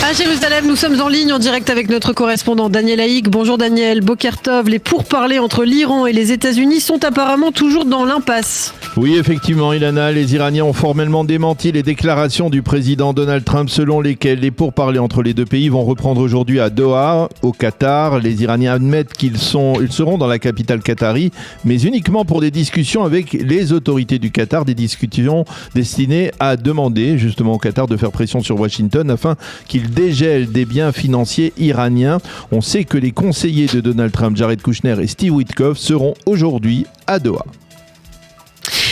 À Jérusalem, nous sommes en ligne en direct avec notre correspondant Daniel Haïk. Bonjour Daniel, Boker Tov. Les pourparlers entre l'Iran et les États-Unis sont apparemment toujours dans l'impasse. Oui, effectivement, Ilana, les Iraniens ont formellement démenti les déclarations du président Donald Trump selon lesquelles les pourparlers entre les deux pays vont reprendre aujourd'hui à Doha, au Qatar. Les Iraniens admettent qu'ils seront dans la capitale qatari, mais uniquement pour des discussions avec les autorités du Qatar, des discussions destinées à demander justement au Qatar de faire pression sur Washington afin qu'il dégèle des biens financiers iraniens. On sait que les conseillers de Donald Trump, Jared Kushner et Steve Witkoff, seront aujourd'hui à Doha.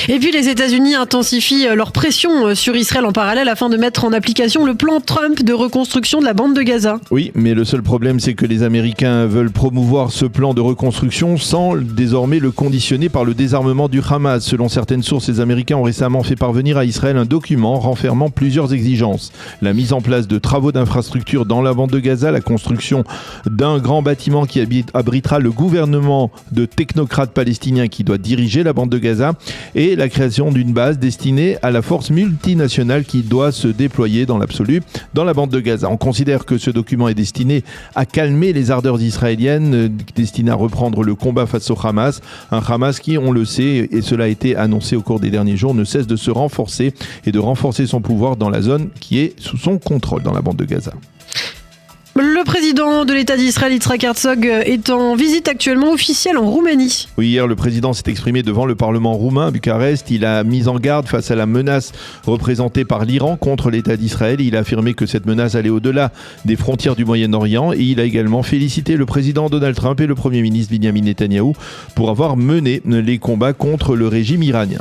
Et puis les États-Unis intensifient leur pression sur Israël en parallèle afin de mettre en application le plan Trump de reconstruction de la bande de Gaza. Oui, mais le seul problème, c'est que les Américains veulent promouvoir ce plan de reconstruction sans désormais le conditionner par le désarmement du Hamas. Selon certaines sources, les Américains ont récemment fait parvenir à Israël un document renfermant plusieurs exigences. La mise en place de travaux d'infrastructures dans la bande de Gaza, la construction d'un grand bâtiment qui abritera le gouvernement de technocrates palestiniens qui doit diriger la bande de Gaza et la création d'une base destinée à la force multinationale qui doit se déployer dans l'absolu dans la bande de Gaza. On considère que ce document est destiné à calmer les ardeurs israéliennes, destiné à reprendre le combat face au Hamas. Un Hamas qui, on le sait, et cela a été annoncé au cours des derniers jours, ne cesse de se renforcer et de renforcer son pouvoir dans la zone qui est sous son contrôle dans la bande de Gaza. Le président de l'État d'Israël, Yitzhak Herzog, est en visite actuellement officielle en Roumanie. Oui, hier, le président s'est exprimé devant le Parlement roumain à Bucarest. Il a mis en garde face à la menace représentée par l'Iran contre l'État d'Israël. Il a affirmé que cette menace allait au-delà des frontières du Moyen-Orient. Et il a également félicité le président Donald Trump et le Premier ministre Benjamin Netanyahou pour avoir mené les combats contre le régime iranien.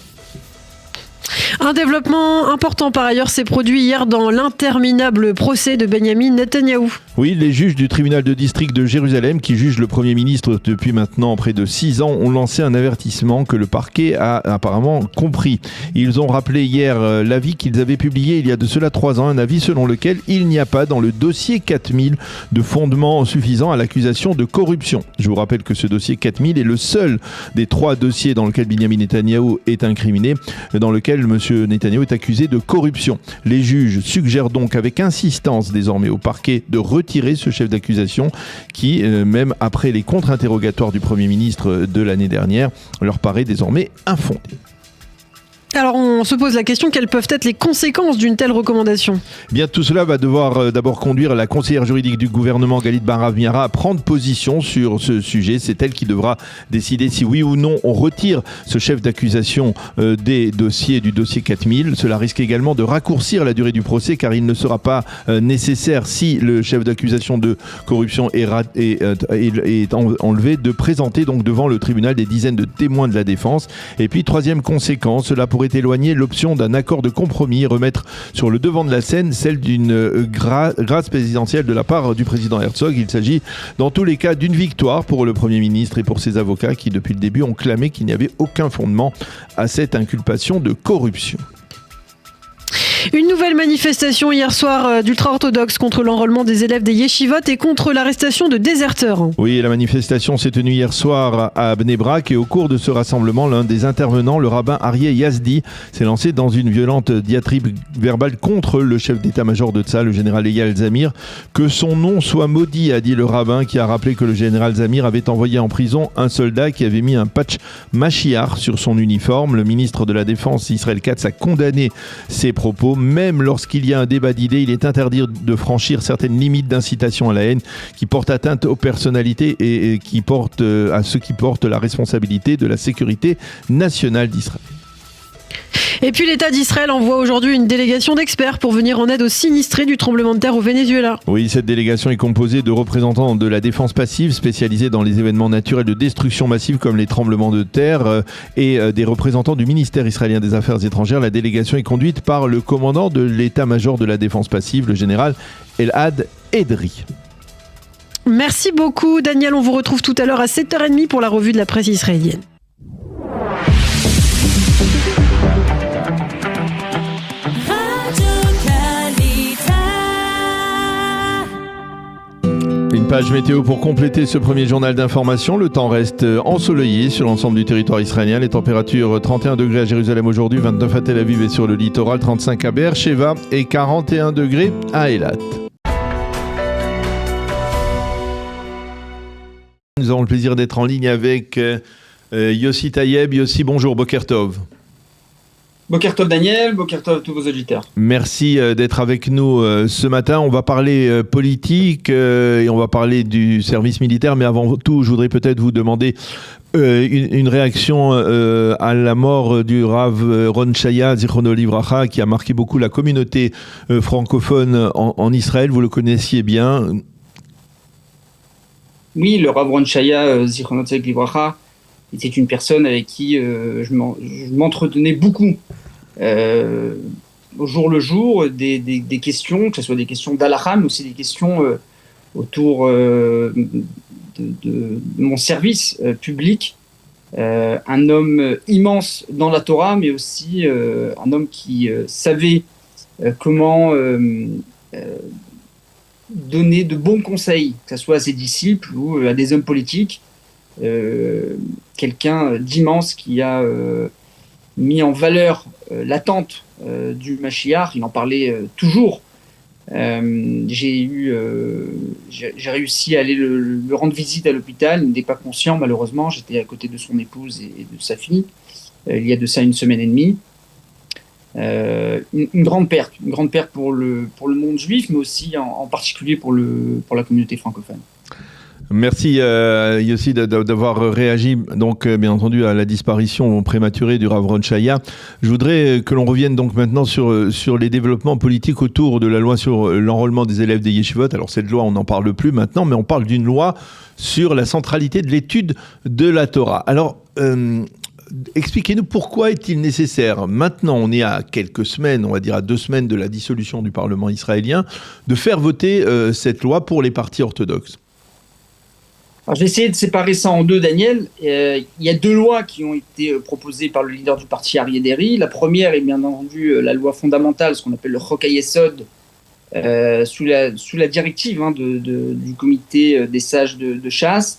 Un développement important par ailleurs s'est produit hier dans l'interminable procès de Benjamin Netanyahou. Oui, les juges du tribunal de district de Jérusalem, qui jugent le Premier ministre depuis maintenant près de 6 ans, ont lancé un avertissement que le parquet a apparemment compris. Ils ont rappelé hier l'avis qu'ils avaient publié il y a de cela 3 ans, un avis selon lequel il n'y a pas dans le dossier 4000 de fondement suffisant à l'accusation de corruption. Je vous rappelle que ce dossier 4000 est le seul des 3 dossiers dans lequel Benjamin Netanyahou est incriminé, dans lequel M. Netanyahou est accusé de corruption. Les juges suggèrent donc avec insistance désormais au parquet de retirer ce chef d'accusation qui, même après les contre-interrogatoires du Premier ministre de l'année dernière, leur paraît désormais infondé. Alors on se pose la question, quelles peuvent être les conséquences d'une telle recommandation ? Bien, tout cela va devoir d'abord conduire la conseillère juridique du gouvernement, Galit Ben-Rav-Miara, à prendre position sur ce sujet. C'est elle qui devra décider si oui ou non on retire ce chef d'accusation du dossier 4000. Cela risque également de raccourcir la durée du procès car il ne sera pas nécessaire, si le chef d'accusation de corruption est enlevé, de présenter donc devant le tribunal des dizaines de témoins de la défense. Et puis, troisième conséquence, cela pourrait éloigner l'option d'un accord de compromis et remettre sur le devant de la scène celle d'une grâce présidentielle de la part du président Herzog. Il s'agit dans tous les cas d'une victoire pour le Premier ministre et pour ses avocats qui depuis le début ont clamé qu'il n'y avait aucun fondement à cette inculpation de corruption. Une nouvelle manifestation hier soir d'ultra-orthodoxes contre l'enrôlement des élèves des yeshivot et contre l'arrestation de déserteurs. Oui, la manifestation s'est tenue hier soir à Bnei Brak et au cours de ce rassemblement, l'un des intervenants, le rabbin Aryeh Yazdi, s'est lancé dans une violente diatribe verbale contre le chef d'état-major de Tzahal, le général Eyal Zamir. Que son nom soit maudit, a dit le rabbin, qui a rappelé que le général Zamir avait envoyé en prison un soldat qui avait mis un patch Mashiach sur son uniforme. Le ministre de la Défense, Israël Katz, a condamné ces propos. Même lorsqu'il y a un débat d'idées, il est interdit de franchir certaines limites d'incitation à la haine qui portent atteinte aux personnalités et qui portent à ceux qui portent la responsabilité de la sécurité nationale d'Israël. Et puis l'État d'Israël envoie aujourd'hui une délégation d'experts pour venir en aide aux sinistrés du tremblement de terre au Venezuela. Oui, cette délégation est composée de représentants de la défense passive spécialisée dans les événements naturels de destruction massive comme les tremblements de terre et des représentants du ministère israélien des Affaires étrangères. La délégation est conduite par le commandant de l'état-major de la défense passive, le général Elad Edri. Merci beaucoup Daniel, on vous retrouve tout à l'heure à 7h30 pour la revue de la presse israélienne. Une page météo pour compléter ce premier journal d'information. Le temps reste ensoleillé sur l'ensemble du territoire israélien. Les températures 31 degrés à Jérusalem aujourd'hui, 29 à Tel Aviv et sur le littoral, 35 à Be'er Sheva et 41 degrés à Eilat. avons le plaisir d'être en ligne avec Yossi Tayeb. Yossi, bonjour, Boker Tov. Boker Tov Daniel, Boker Tov tous vos auditeurs. Merci d'être avec nous ce matin. On va parler politique et on va parler du service militaire, mais avant tout, je voudrais peut-être vous demander une réaction à la mort du Rav Ron Shaya, Zichrono Livracha, qui a marqué beaucoup la communauté francophone en Israël. Vous le connaissiez bien. Oui, le Rav Ron Shaya, Zichrono Livracha, était une personne avec qui je m'entretenais beaucoup. Au jour le jour, des questions, que ce soit des questions d'Alaham, mais aussi des questions autour de mon service public. Un homme immense dans la Torah, mais aussi un homme qui savait comment donner de bons conseils, que ce soit à ses disciples ou à des hommes politiques. Quelqu'un d'immense qui a mis en valeur l'attente du Mashiach. Il en parlait toujours. J'ai réussi à aller le rendre visite à l'hôpital. Il n'était pas conscient, malheureusement. J'étais à côté de son épouse et de sa fille il y a de ça 1 semaine et demie. Une grande perte pour le monde juif, mais aussi en particulier pour la communauté francophone. Merci Yossi d'avoir réagi donc bien entendu à la disparition prématurée du Rav Ron Shaya. Je voudrais que l'on revienne donc maintenant sur les développements politiques autour de la loi sur l'enrôlement des élèves des yeshivot. Alors cette loi, on n'en parle plus maintenant, mais on parle d'une loi sur la centralité de l'étude de la Torah. Alors expliquez-nous pourquoi est-il nécessaire, maintenant on est à quelques semaines, on va dire à 2 semaines de la dissolution du Parlement israélien, de faire voter cette loi pour les partis orthodoxes. Alors, je vais essayer de séparer ça en deux, Daniel. Il y a 2 lois qui ont été proposées par le leader du parti Aryeh Deri. La première est bien entendu la loi fondamentale, ce qu'on appelle le Chok HaYesod, sous la directive du comité des sages de Shas.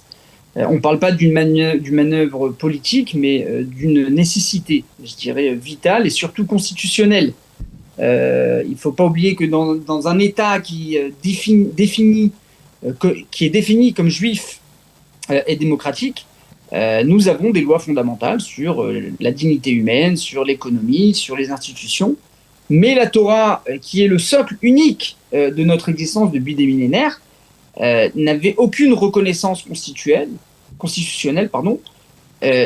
On ne parle pas d'une manœuvre politique, mais d'une nécessité, je dirais, vitale et surtout constitutionnelle. Il ne faut pas oublier que dans un État qui est défini comme juif et démocratique, nous avons des lois fondamentales sur la dignité humaine, sur l'économie, sur les institutions. Mais la Torah, qui est le socle unique de notre existence depuis des millénaires, n'avait aucune reconnaissance constitutionnelle.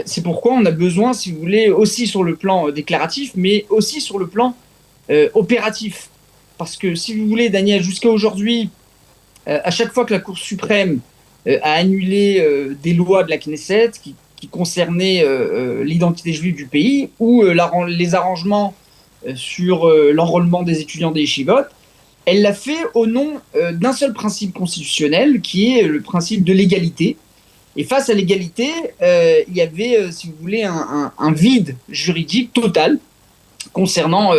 C'est pourquoi on a besoin, si vous voulez, aussi sur le plan déclaratif, mais aussi sur le plan opératif. Parce que, si vous voulez, Daniel, jusqu'à aujourd'hui, à chaque fois que la Cour suprême a annulé des lois de la Knesset qui concernaient l'identité juive du pays ou les arrangements sur l'enrôlement des étudiants des yeshivot, elle l'a fait au nom d'un seul principe constitutionnel qui est le principe de l'égalité. Et face à l'égalité, il y avait, si vous voulez, un vide juridique total concernant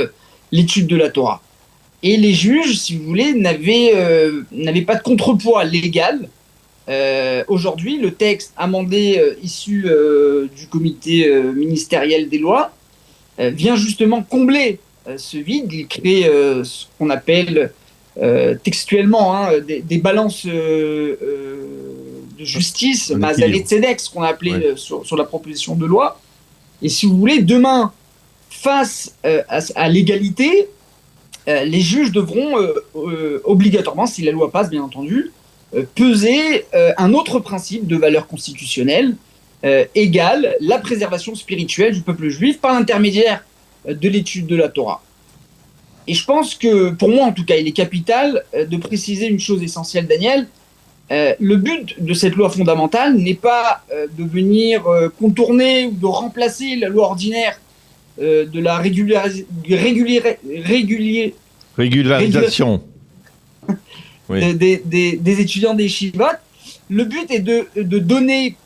l'étude de la Torah. Et les juges, si vous voulez, n'avaient pas de contrepoids légal. Aujourd'hui, le texte amendé issu du comité ministériel des lois vient justement combler ce vide. Il crée ce qu'on appelle textuellement des balances de justice, Mazal et Tzedek, ce qu'on a appelé sur la proposition de loi. Et si vous voulez, demain, face à l'égalité, les juges devront obligatoirement, si la loi passe bien entendu, peser un autre principe de valeur constitutionnelle égale la préservation spirituelle du peuple juif par l'intermédiaire de l'étude de la Torah. Et je pense que, pour moi en tout cas, il est capital de préciser une chose essentielle, Daniel. Le but de cette loi fondamentale n'est pas de venir contourner ou de remplacer la loi ordinaire de la régularisation des étudiants des yeshivot. Le but est de donner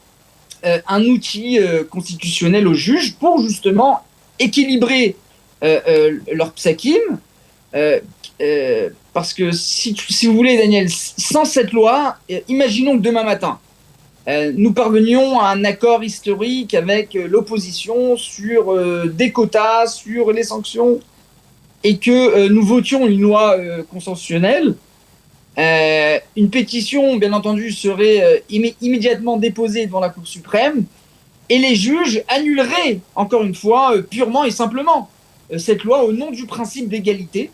un outil constitutionnel aux juges pour justement équilibrer leur psakim. Parce que si vous voulez, Daniel, sans cette loi, imaginons que demain matin, nous parvenions à un accord historique avec l'opposition sur des quotas, sur les sanctions, et que nous votions une loi consensuelle. Une pétition, bien entendu, serait immédiatement déposée devant la Cour suprême et les juges annuleraient, encore une fois, purement et simplement cette loi au nom du principe d'égalité.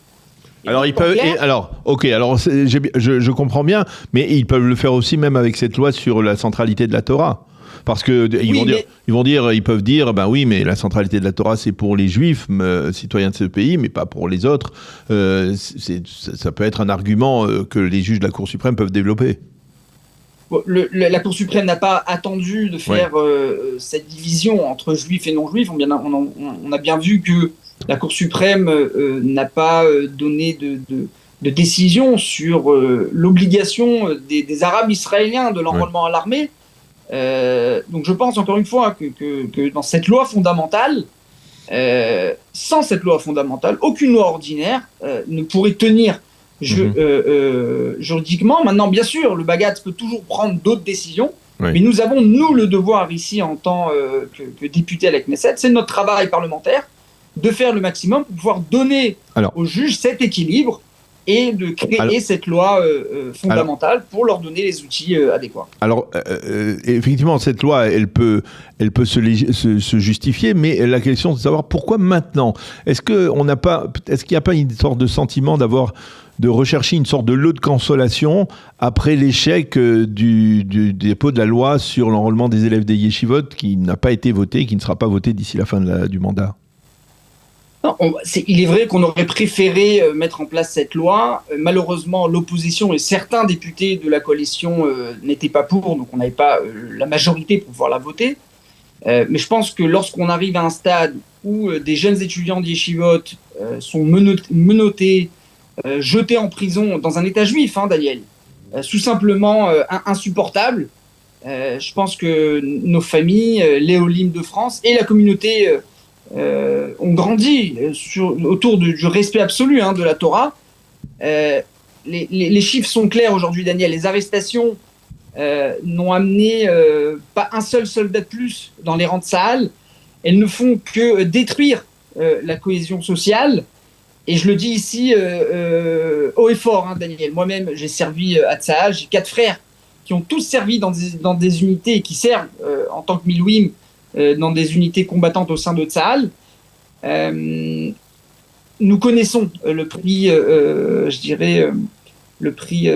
Alors, ils peuvent. Je comprends bien, mais ils peuvent le faire aussi même avec cette loi sur la centralité de la Torah. Parce que ils peuvent dire, ben oui, mais la centralité de la Torah, c'est pour les Juifs, citoyens de ce pays, mais pas pour les autres. Ça peut être un argument que les juges de la Cour suprême peuvent développer. La Cour suprême n'a pas attendu de faire cette division entre Juifs et non-Juifs. On a bien vu que la Cour suprême n'a pas donné de décision sur l'obligation des Arabes israéliens de l'enrôlement à l'armée. Donc je pense encore une fois que dans cette loi fondamentale, sans cette loi fondamentale, aucune loi ordinaire ne pourrait tenir juridiquement. Maintenant, bien sûr, le Bagatz peut toujours prendre d'autres décisions, mais nous avons, nous, le devoir ici en tant que députés à la Knesset, c'est notre travail parlementaire, de faire le maximum pour pouvoir donner aux juges cet équilibre et de créer cette loi fondamentale pour leur donner les outils adéquats. Alors, effectivement, cette loi, elle peut se justifier, mais la question c'est de savoir pourquoi maintenant. Est-ce qu'il n'y a pas une sorte de sentiment de rechercher une sorte de lot de consolation après l'échec du dépôt de la loi sur l'enrôlement des élèves des yeshivot qui n'a pas été voté, qui ne sera pas voté d'ici la fin du mandat? Non, il est vrai qu'on aurait préféré mettre en place cette loi. Malheureusement, l'opposition et certains députés de la coalition n'étaient pas pour, donc on n'avait pas la majorité pour pouvoir la voter. Mais je pense que lorsqu'on arrive à un stade où des jeunes étudiants d'yeshivot sont menottés, jetés en prison dans un état juif, Daniel, tout simplement insupportable, je pense que nos familles, les Olim de France et la communauté ont grandi autour du respect absolu de la Torah. Les chiffres sont clairs aujourd'hui, Daniel. Les arrestations n'ont amené pas un seul soldat de plus dans les rangs de Tsahal. Elles ne font que détruire la cohésion sociale. Et je le dis ici haut et fort, Daniel. Moi-même, j'ai servi à Tsahal. J'ai 4 frères qui ont tous servi dans des unités et qui servent en tant que Milouim dans des unités combattantes au sein de Tsahal. Nous connaissons le prix, le prix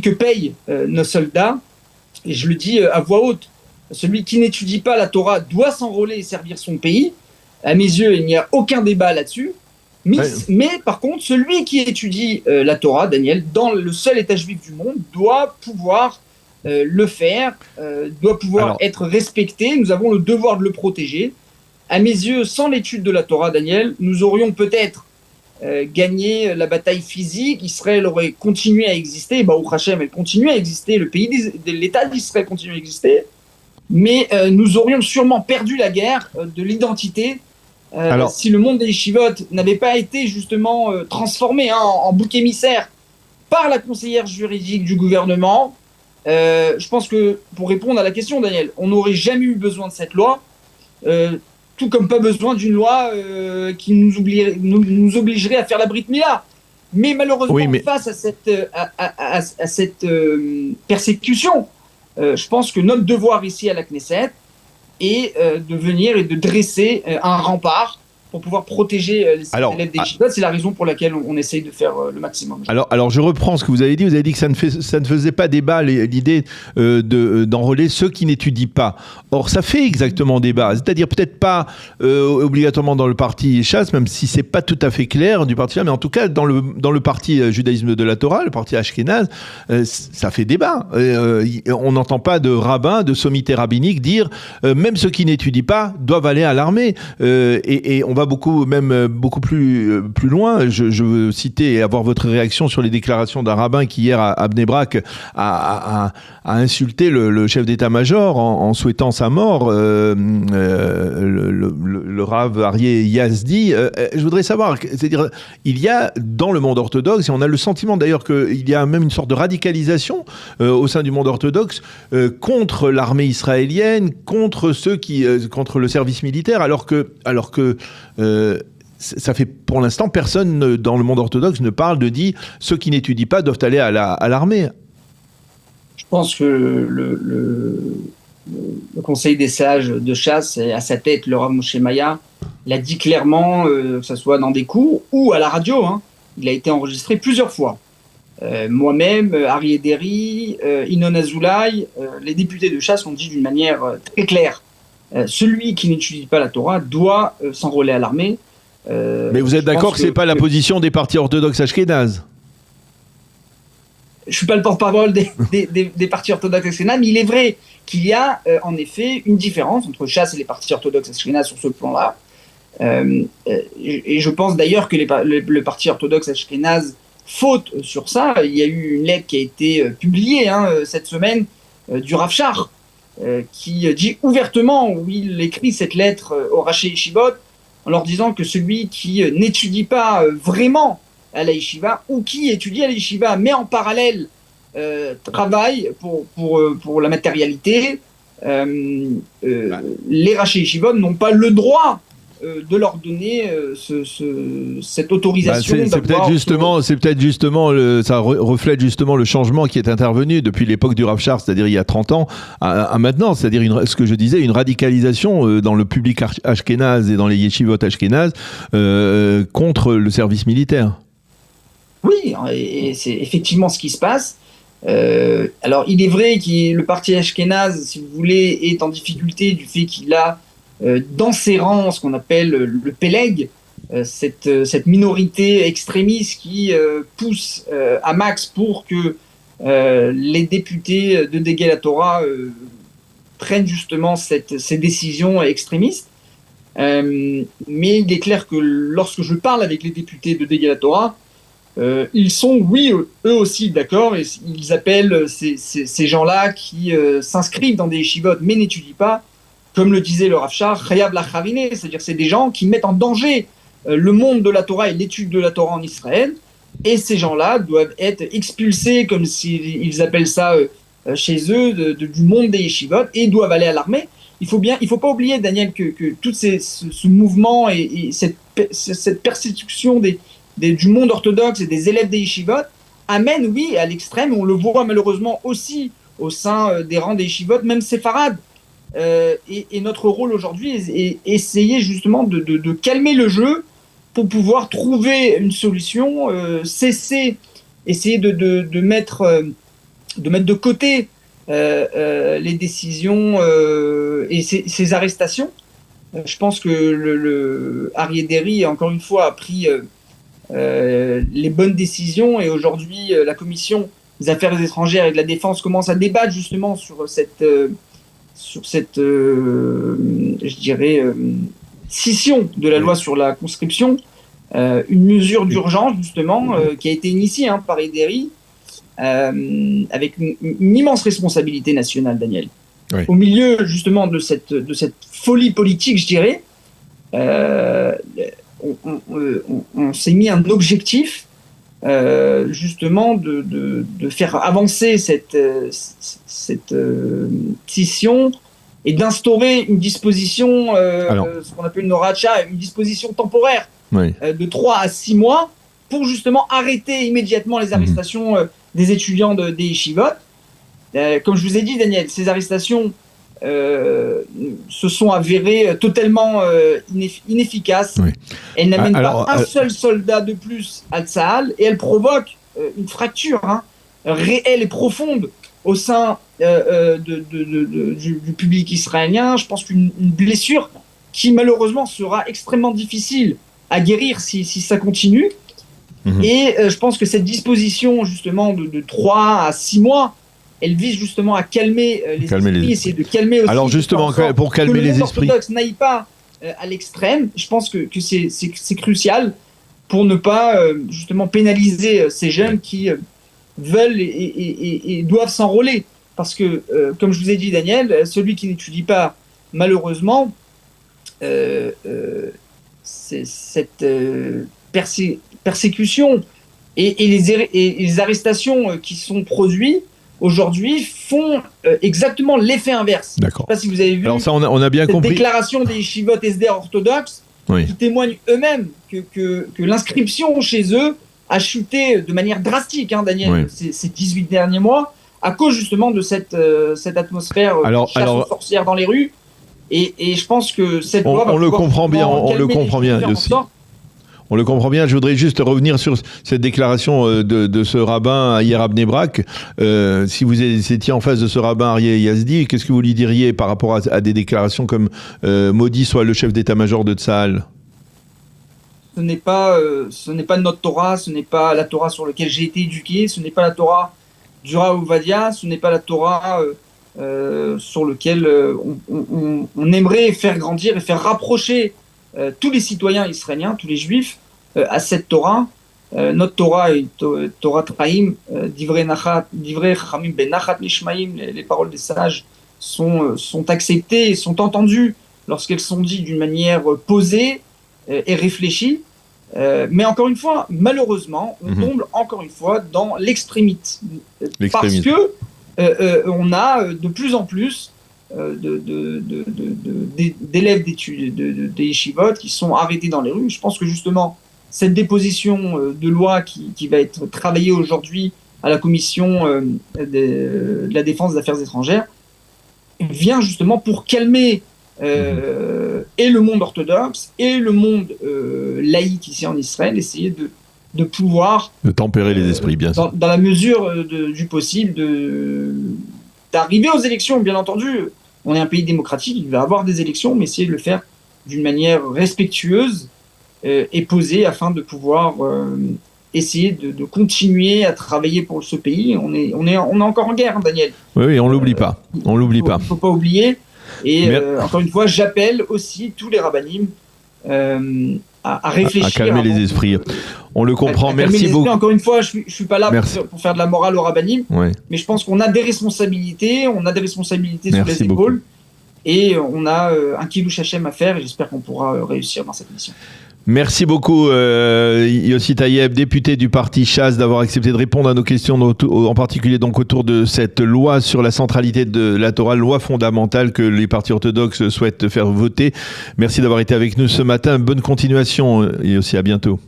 que payent nos soldats. Et je le dis à voix haute, celui qui n'étudie pas la Torah doit s'enrôler et servir son pays. À mes yeux, il n'y a aucun débat là-dessus. Mais par contre, celui qui étudie la Torah, Daniel, dans le seul État juif du monde, doit pouvoir le faire, doit pouvoir être respecté. Nous avons le devoir de le protéger. À mes yeux, sans l'étude de la Torah, Daniel, nous aurions peut-être gagné la bataille physique. Israël aurait continué à exister. Baruch Hashem, elle continue à exister. L'État d'Israël continue à exister. Mais nous aurions sûrement perdu la guerre de l'identité si le monde des yeshivot n'avait pas été justement transformé en bouc émissaire par la conseillère juridique du gouvernement. Je pense que, pour répondre à la question, Daniel, on n'aurait jamais eu besoin de cette loi, tout comme pas besoin d'une loi qui nous obligerait à faire la Brit Mila. Mais malheureusement, face à cette persécution, je pense que notre devoir ici à la Knesset est de venir et de dresser un rempart pour pouvoir protéger les élèves des yeshivot. C'est la raison pour laquelle on essaye de faire le maximum. Alors, je reprends ce que vous avez dit. Vous avez dit que ça ne faisait pas débat, l'idée d'enrôler ceux qui n'étudient pas. Or, ça fait exactement débat. C'est-à-dire peut-être pas obligatoirement dans le parti Chasse, même si c'est pas tout à fait clair du parti Chasse, mais en tout cas dans le parti judaïsme de la Torah, le parti Ashkenaz, ça fait débat. On n'entend pas de rabbins, de sommité rabbinique dire même ceux qui n'étudient pas doivent aller à l'armée. Et on va beaucoup plus loin. Je veux citer et avoir votre réaction sur les déclarations d'un rabbin qui hier à Bnei Brak a insulté le chef d'état-major en souhaitant sa mort, le Rav Aryeh Yazdi. Je voudrais savoir, c'est-à-dire, il y a dans le monde orthodoxe, et on a le sentiment d'ailleurs qu'il y a même une sorte de radicalisation au sein du monde orthodoxe contre l'armée israélienne, contre ceux contre le service militaire, alors que ça fait pour l'instant, personne dans le monde orthodoxe ne parle de dit ceux qui n'étudient pas doivent aller à l'armée. Je pense que le Conseil des sages de Chasse, à sa tête, le Rav Moshe Maya, l'a dit clairement, que ce soit dans des cours ou à la radio. Il a été enregistré plusieurs fois. Moi-même, Aryeh Deri, Inoun Azoulay, les députés de Chasse ont dit d'une manière très claire, celui qui n'étudie pas la Torah doit s'enrôler à l'armée. Mais vous êtes d'accord que ce n'est pas la position des partis orthodoxes ashkénazes? Je ne suis pas le porte-parole des partis orthodoxes ashkénazes, mais il est vrai qu'il y a en effet une différence entre Chasse et les partis orthodoxes ashkénazes sur ce plan-là. Et je pense d'ailleurs que le parti orthodoxe ashkénaze faute sur ça. Il y a eu une lettre qui a été publiée cette semaine du Rav Shach, qui dit ouvertement, où il écrit cette lettre au Raché Yeshivot, en leur disant que celui qui n'étudie pas vraiment à la Yeshiva, ou qui étudie à la Yeshiva, mais en parallèle travaille pour la matérialité, les Raché Yeshivot n'ont pas le droit de leur donner cette autorisation. C'est peut-être justement, ça reflète justement le changement qui est intervenu depuis l'époque du Rav Shach, c'est-à-dire il y a 30 ans à maintenant, c'est-à-dire ce que je disais, une radicalisation dans le public ashkénaze et dans les yeshivot ashkénazes contre le service militaire. Oui, et c'est effectivement ce qui se passe. Alors il est vrai que le parti ashkénaze, si vous voulez, est en difficulté du fait qu'il a dans ses rangs ce qu'on appelle le Peleg, cette minorité extrémiste qui pousse à max pour que les députés de Degel HaTorah prennent justement ces décisions extrémistes. Mais il est clair que lorsque je parle avec les députés de Degel HaTorah, ils sont, oui, eux aussi d'accord, et ils appellent ces gens-là qui s'inscrivent dans des yeshivot mais n'étudient pas, comme le disait le Rav Shach, Chayab Lachavine, c'est-à-dire c'est des gens qui mettent en danger le monde de la Torah et l'étude de la Torah en Israël, et ces gens-là doivent être expulsés, comme ils appellent ça chez eux, du monde des yeshivot, et doivent aller à l'armée. Il faut pas oublier, Daniel, que tout ce mouvement et cette persécution du monde orthodoxe et des élèves des yeshivot amène, oui, à l'extrême. On le voit malheureusement aussi au sein des rangs des yeshivot, même séfarades. Et notre rôle aujourd'hui est essayer justement de calmer le jeu pour pouvoir trouver une solution, essayer de mettre de côté les décisions et ces arrestations. Je pense que le Aryeh Deri, encore une fois, a pris les bonnes décisions, et aujourd'hui la commission des affaires étrangères et de la défense commence à débattre justement sur cette je dirais, scission de la loi sur la conscription, une mesure d'urgence justement qui a été initiée par Ederi, avec une immense responsabilité nationale, Daniel. Oui. Au milieu justement de cette folie politique, je dirais, on s'est mis un objectif justement de faire avancer cette scission et d'instaurer une disposition, ce qu'on appelle une horacha, une disposition temporaire, oui, de 3 à 6 mois pour justement arrêter immédiatement les arrestations des étudiants des yeshivot. Comme je vous ai dit, Daniel, ces arrestations se sont avérées totalement inefficaces. Oui. Elles n'amènent pas un seul soldat de plus à Tsahal, et elles provoquent une fracture réelle et profonde au sein du public israélien. Je pense qu'une blessure qui malheureusement sera extrêmement difficile à guérir si ça continue. Mmh. Et je pense que cette disposition justement de 3 à 6 mois, elle vise justement à calmer les esprits, essayer de calmer aussi. Alors justement, pour calmer les esprits, que l'orthodoxe n'aille pas à l'extrême. Je pense que c'est crucial pour ne pas justement pénaliser ces jeunes qui veulent et doivent s'enrôler. Parce que, comme je vous ai dit, Daniel, celui qui n'étudie pas, malheureusement, c'est cette persécution et les arrestations qui sont produites aujourd'hui font exactement l'effet inverse. D'accord. Je ne sais pas si vous avez vu. Alors ça, on a bien cette compris. Déclaration des yeshivot SDR orthodoxes qui témoignent eux-mêmes que l'inscription chez eux a chuté de manière drastique, Daniel, ces 18 derniers mois, à cause justement de cette atmosphère chasse aux sorcières dans les rues. Et je pense que cette loi va on le comprend bien, aussi. On le comprend bien. Je voudrais juste revenir sur cette déclaration de ce rabbin Ayer Abnebrak. Si vous étiez en face de ce rabbin Aryeh Yazdi, qu'est-ce que vous lui diriez par rapport à des déclarations comme maudit soit le chef d'état-major de Tsahal? Ce n'est pas notre Torah, ce n'est pas la Torah sur laquelle j'ai été éduqué, ce n'est pas la Torah du Rav Ovadia, ce n'est pas la Torah sur laquelle on aimerait faire grandir et faire rapprocher tous les citoyens israéliens, tous les juifs, à cette Torah. Notre Torah est Torah Traim, Divrei Chachamim ben Nachat Nishmaim, les paroles des sages sont acceptées et sont entendues lorsqu'elles sont dites d'une manière posée et réfléchie. Mais encore une fois, malheureusement, on tombe encore une fois dans l'extrémité. Parce que on a de plus en plus d'élèves des yeshivot qui sont arrêtés dans les rues. Je pense que justement, cette déposition de loi qui va être travaillée aujourd'hui à la commission de la défense des affaires étrangères vient justement pour calmer et le monde orthodoxe et le monde laïque ici en Israël, essayer de pouvoir... De tempérer les esprits, bien sûr. Dans la mesure du possible, d'arriver aux élections, bien entendu. On est un pays démocratique, il va y avoir des élections, mais essayer de le faire d'une manière respectueuse et posée afin de pouvoir essayer de continuer à travailler pour ce pays. On est encore en guerre, Daniel. Oui, on l'oublie pas. On l'oublie pas. Il ne faut pas oublier. Et encore une fois, j'appelle aussi tous les rabbinim à réfléchir. À calmer les esprits. On le comprend. Merci beaucoup. Encore une fois, je ne suis pas là pour faire de la morale au rabbinim, mais je pense qu'on a des responsabilités. Sur les épaules. Et on a un kilouch Hashem à faire et j'espère qu'on pourra réussir dans cette mission. Merci beaucoup Yossi Taïeb, député du parti Chasse, d'avoir accepté de répondre à nos questions, en particulier donc autour de cette loi sur la centralité de la Torah, loi fondamentale que les partis orthodoxes souhaitent faire voter. Merci d'avoir été avec nous ce matin. Bonne continuation Yossi, à bientôt.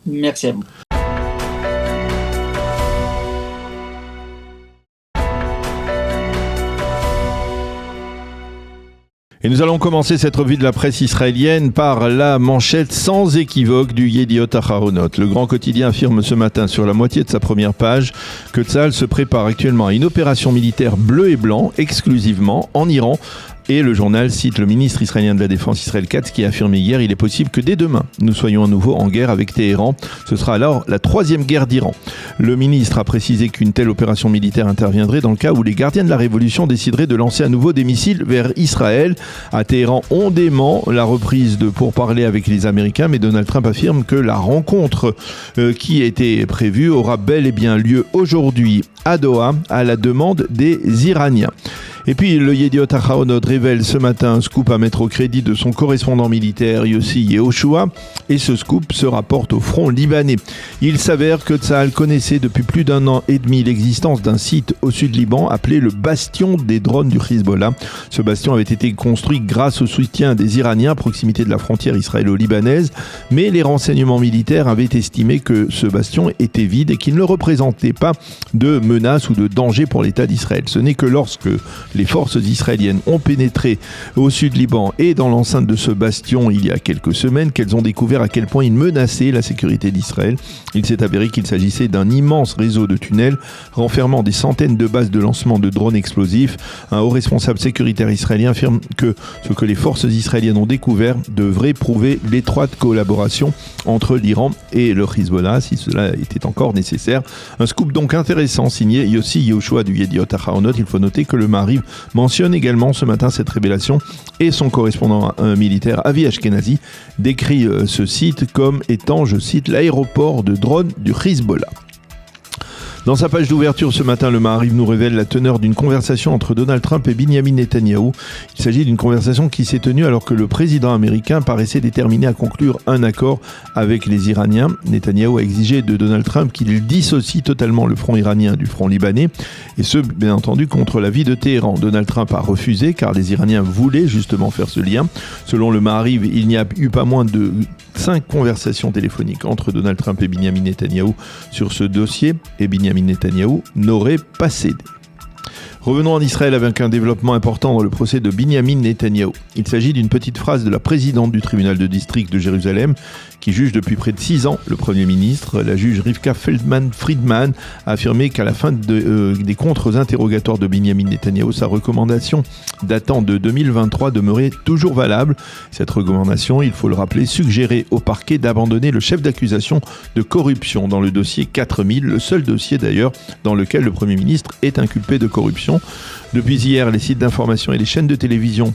Merci à vous. Et nous allons commencer cette revue de la presse israélienne par la manchette sans équivoque du Yediot Aharonot. Le grand quotidien affirme ce matin sur la moitié de sa première page que Tsahal se prépare actuellement à une opération militaire bleu et blanc exclusivement en Iran. Et le journal cite le ministre israélien de la Défense Israël Katz qui a affirmé hier: il est possible que dès demain nous soyons à nouveau en guerre avec Téhéran. Ce sera alors la 3e guerre d'Iran. Le ministre a précisé qu'une telle opération militaire interviendrait dans le cas où les gardiens de la révolution décideraient de lancer à nouveau des missiles vers Israël. À Téhéran, on dément la reprise de pourparlers avec les Américains, mais Donald Trump affirme que la rencontre qui était prévue aura bel et bien lieu aujourd'hui à Doha à la demande des Iraniens. Et puis le Yediot Aharonot révèle ce matin un scoop à mettre au crédit de son correspondant militaire Yossi Yehoshua, et ce scoop se rapporte au front libanais. Il s'avère que Tsahal connaissait depuis plus d'1 an et demi l'existence d'un site au sud Liban appelé le bastion des drones du Hezbollah. Ce bastion avait été construit grâce au soutien des Iraniens à proximité de la frontière israélo-libanaise, mais les renseignements militaires avaient estimé que ce bastion était vide et qu'il ne représentait pas de menace ou de danger pour l'État d'Israël. Ce n'est que lorsque les forces israéliennes ont pénétré au sud Liban et dans l'enceinte de ce bastion il y a quelques semaines qu'elles ont découvert à quel point il menaçait la sécurité d'Israël. Il s'est avéré qu'il s'agissait d'un immense réseau de tunnels renfermant des centaines de bases de lancement de drones explosifs. Un haut responsable sécuritaire israélien affirme que ce que les forces israéliennes ont découvert devrait prouver l'étroite collaboration entre l'Iran et le Hezbollah, si cela était encore nécessaire. Un scoop donc intéressant signé Yossi Yehoshua du Yediot Aharonot. Il faut noter que le Maariv mentionne également ce matin cette révélation et son correspondant militaire Avi Ashkenazi décrit ce site comme étant, je cite, l'aéroport de drones du Hezbollah. Dans sa page d'ouverture ce matin, le Maariv nous révèle la teneur d'une conversation entre Donald Trump et Binyamin Netanyahou. Il s'agit d'une conversation qui s'est tenue alors que le président américain paraissait déterminé à conclure un accord avec les Iraniens. Netanyahou a exigé de Donald Trump qu'il dissocie totalement le front iranien du front libanais, et ce, bien entendu, contre l'avis de Téhéran. Donald Trump a refusé car les Iraniens voulaient justement faire ce lien. Selon le Maariv, il n'y a eu pas moins de 5 conversations téléphoniques entre Donald Trump et Binyamin Netanyahou sur ce dossier, et Binyamin Netanyahou n'aurait pas cédé. Revenons en Israël avec un développement important dans le procès de Binyamin Netanyahou. Il s'agit d'une petite phrase de la présidente du tribunal de district de Jérusalem qui juge depuis près de 6 ans le Premier ministre. La juge Rivka Feldman-Friedman a affirmé qu'à la fin des contre-interrogatoires de Binyamin Netanyahou, sa recommandation datant de 2023 demeurait toujours valable. Cette recommandation, il faut le rappeler, suggérait au parquet d'abandonner le chef d'accusation de corruption dans le dossier 4000, le seul dossier d'ailleurs dans lequel le Premier ministre est inculpé de corruption. Depuis hier, les sites d'information et les chaînes de télévision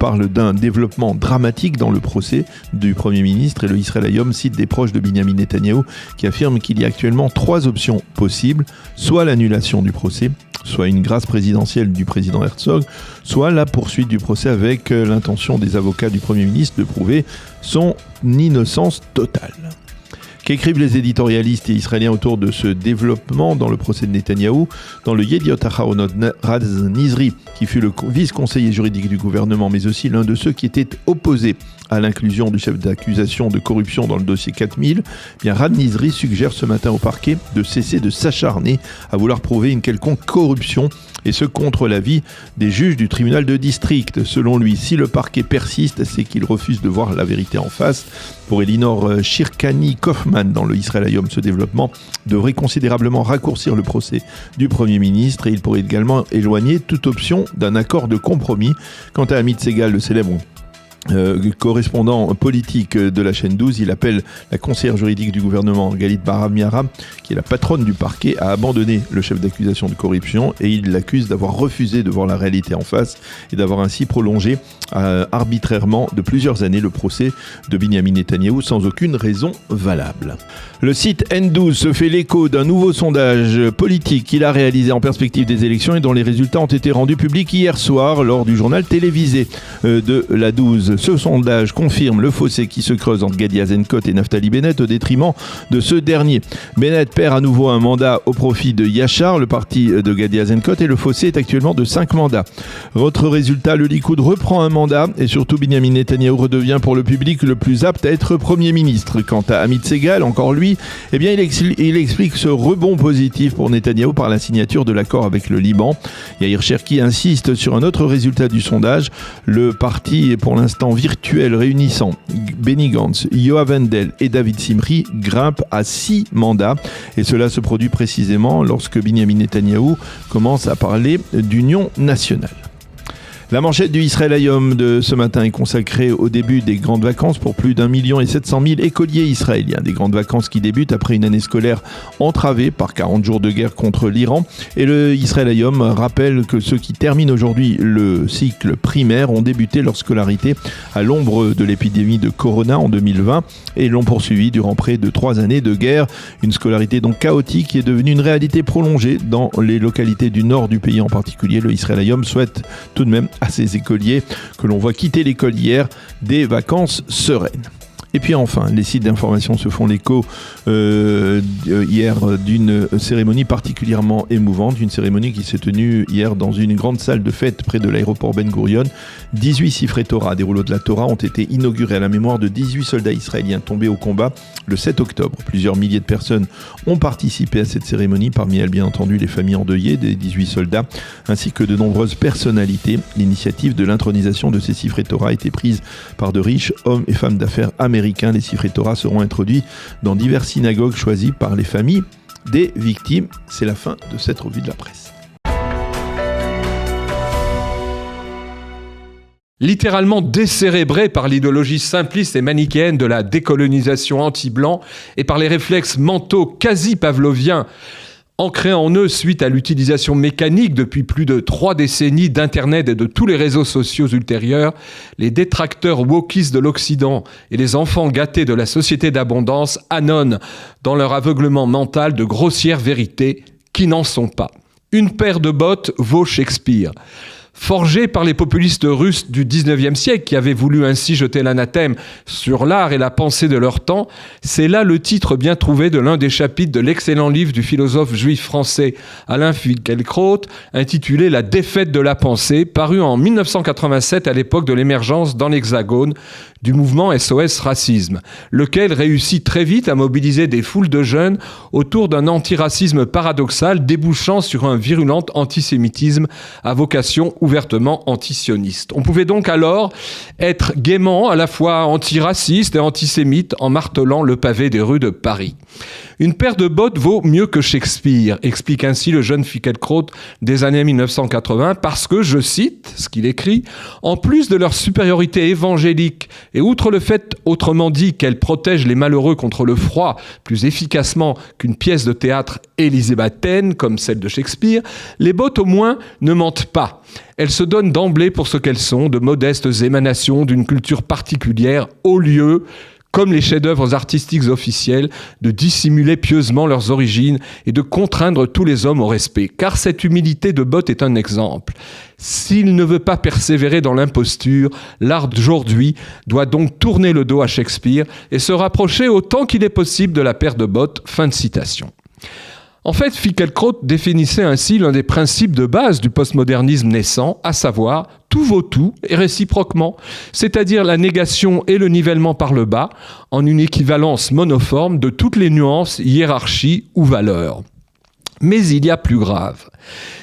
parlent d'un développement dramatique dans le procès du Premier ministre, et le Israël Hayom cite des proches de Binyamin Netanyahou qui affirment qu'il y a actuellement 3 options possibles, soit l'annulation du procès, soit une grâce présidentielle du président Herzog, soit la poursuite du procès avec l'intention des avocats du Premier ministre de prouver son innocence totale. Qu'écrivent les éditorialistes israéliens autour de ce développement dans le procès de Netanyahou? Dans le Yediot Aharonot, Rad Nizri, qui fut le vice-conseiller juridique du gouvernement, mais aussi l'un de ceux qui étaient opposés à l'inclusion du chef d'accusation de corruption dans le dossier 4000, bien Rad Nizri suggère ce matin au parquet de cesser de s'acharner à vouloir prouver une quelconque corruption, et ce contre l'avis des juges du tribunal de district. Selon lui, si le parquet persiste, c'est qu'il refuse de voir la vérité en face. Pour Elinor Shirkani-Kaufman, dans le Israël Hayom, ce développement devrait considérablement raccourcir le procès du Premier ministre, et il pourrait également éloigner toute option d'un accord de compromis. Quant à Amit Segal, le célèbre correspondant politique de la chaîne 12, il appelle la conseillère juridique du gouvernement, Galit Barab-Miara, qui est la patronne du parquet, à abandonner le chef d'accusation de corruption, et il l'accuse d'avoir refusé de voir la réalité en face et d'avoir ainsi prolongé arbitrairement de plusieurs années le procès de Binyamin Netanyahou sans aucune raison valable. Le site N12 se fait l'écho d'un nouveau sondage politique qu'il a réalisé en perspective des élections et dont les résultats ont été rendus publics hier soir lors du journal télévisé de la 12. Ce sondage confirme le fossé qui se creuse entre Gadi Eisenkot et Naftali Bennett au détriment de ce dernier. Bennett perd à nouveau un mandat au profit de Yachar, le parti de Gadi Eisenkot, et le fossé est actuellement de 5 mandats. Autre résultat, le Likoud reprend un mandat et surtout Binyamin Netanyahou redevient pour le public le plus apte à être Premier ministre. Quant à Amit Segal, encore lui, eh bien, il explique ce rebond positif pour Netanyahou par la signature de l'accord avec le Liban. Yair Cherki insiste sur un autre résultat du sondage. Le parti est pour l'instant virtuel réunissant Benny Gantz, Yoav Hendel et David Simri grimpe à 6 mandats, et cela se produit précisément lorsque Binyamin Netanyahou commence à parler d'union nationale. La manchette du Israël Hayom de ce matin est consacrée au début des grandes vacances pour plus d'1 700 000 écoliers israéliens. Des grandes vacances qui débutent après une année scolaire entravée par 40 jours de guerre contre l'Iran. Et le Israël Hayom rappelle que ceux qui terminent aujourd'hui le cycle primaire ont débuté leur scolarité à l'ombre de l'épidémie de Corona en 2020 et l'ont poursuivi durant près de 3 années de guerre. Une scolarité donc chaotique qui est devenue une réalité prolongée dans les localités du nord du pays en particulier. Le Israël Hayom souhaite tout de même à ces écoliers que l'on voit quitter l'école hier des vacances sereines. Et puis enfin, les sites d'information se font l'écho hier d'une cérémonie particulièrement émouvante, une cérémonie qui s'est tenue hier dans une grande salle de fête près de l'aéroport Ben Gurion. 18 sifrei Torah, des rouleaux de la Torah, ont été inaugurés à la mémoire de 18 soldats israéliens tombés au combat le 7 octobre. Plusieurs milliers de personnes ont participé à cette cérémonie, parmi elles bien entendu les familles endeuillées des 18 soldats, ainsi que de nombreuses personnalités. L'initiative de l'intronisation de ces sifrei Torah a été prise par de riches hommes et femmes d'affaires américains. Les sifrei Torah seront introduits dans diverses synagogues choisies par les familles des victimes. C'est la fin de cette revue de la presse. Littéralement décérébrés par l'idéologie simpliste et manichéenne de la décolonisation anti-blanc et par les réflexes mentaux quasi-pavloviens Ancrés en eux suite à l'utilisation mécanique depuis plus de 3 décennies d'Internet et de tous les réseaux sociaux ultérieurs, les détracteurs wokistes de l'Occident et les enfants gâtés de la société d'abondance annonnent dans leur aveuglement mental de grossières vérités qui n'en sont pas. Une paire de bottes vaut Shakespeare. Forgé par les populistes russes du XIXe siècle qui avaient voulu ainsi jeter l'anathème sur l'art et la pensée de leur temps, c'est là le titre bien trouvé de l'un des chapitres de l'excellent livre du philosophe juif français Alain Finkielkraut, intitulé « La défaite de la pensée », paru en 1987 à l'époque de l'émergence dans l'Hexagone du mouvement SOS Racisme, lequel réussit très vite à mobiliser des foules de jeunes autour d'un antiracisme paradoxal débouchant sur un virulent antisémitisme à vocation ouvertement antisioniste. On pouvait donc alors être gaiement à la fois antiraciste et antisémite en martelant le pavé des rues de Paris. Une paire de bottes vaut mieux que Shakespeare, explique ainsi le jeune Finkielkraut des années 1980, parce que, je cite ce qu'il écrit, « En plus de leur supériorité évangélique, et outre le fait, autrement dit, qu'elles protègent les malheureux contre le froid plus efficacement qu'une pièce de théâtre élisabéthaine comme celle de Shakespeare, les bottes au moins ne mentent pas. Elles se donnent d'emblée pour ce qu'elles sont, de modestes émanations d'une culture particulière, au lieu comme les chefs-d'œuvre artistiques officiels, de dissimuler pieusement leurs origines et de contraindre tous les hommes au respect. Car cette humilité de Botte est un exemple. S'il ne veut pas persévérer dans l'imposture, l'art d'aujourd'hui doit donc tourner le dos à Shakespeare et se rapprocher autant qu'il est possible de la paire de bottes. » Fin de citation. En fait, Finkielkraut définissait ainsi l'un des principes de base du postmodernisme naissant, à savoir tout vaut tout et réciproquement, c'est-à-dire la négation et le nivellement par le bas, en une équivalence monoforme de toutes les nuances, hiérarchies ou valeurs. Mais il y a plus grave.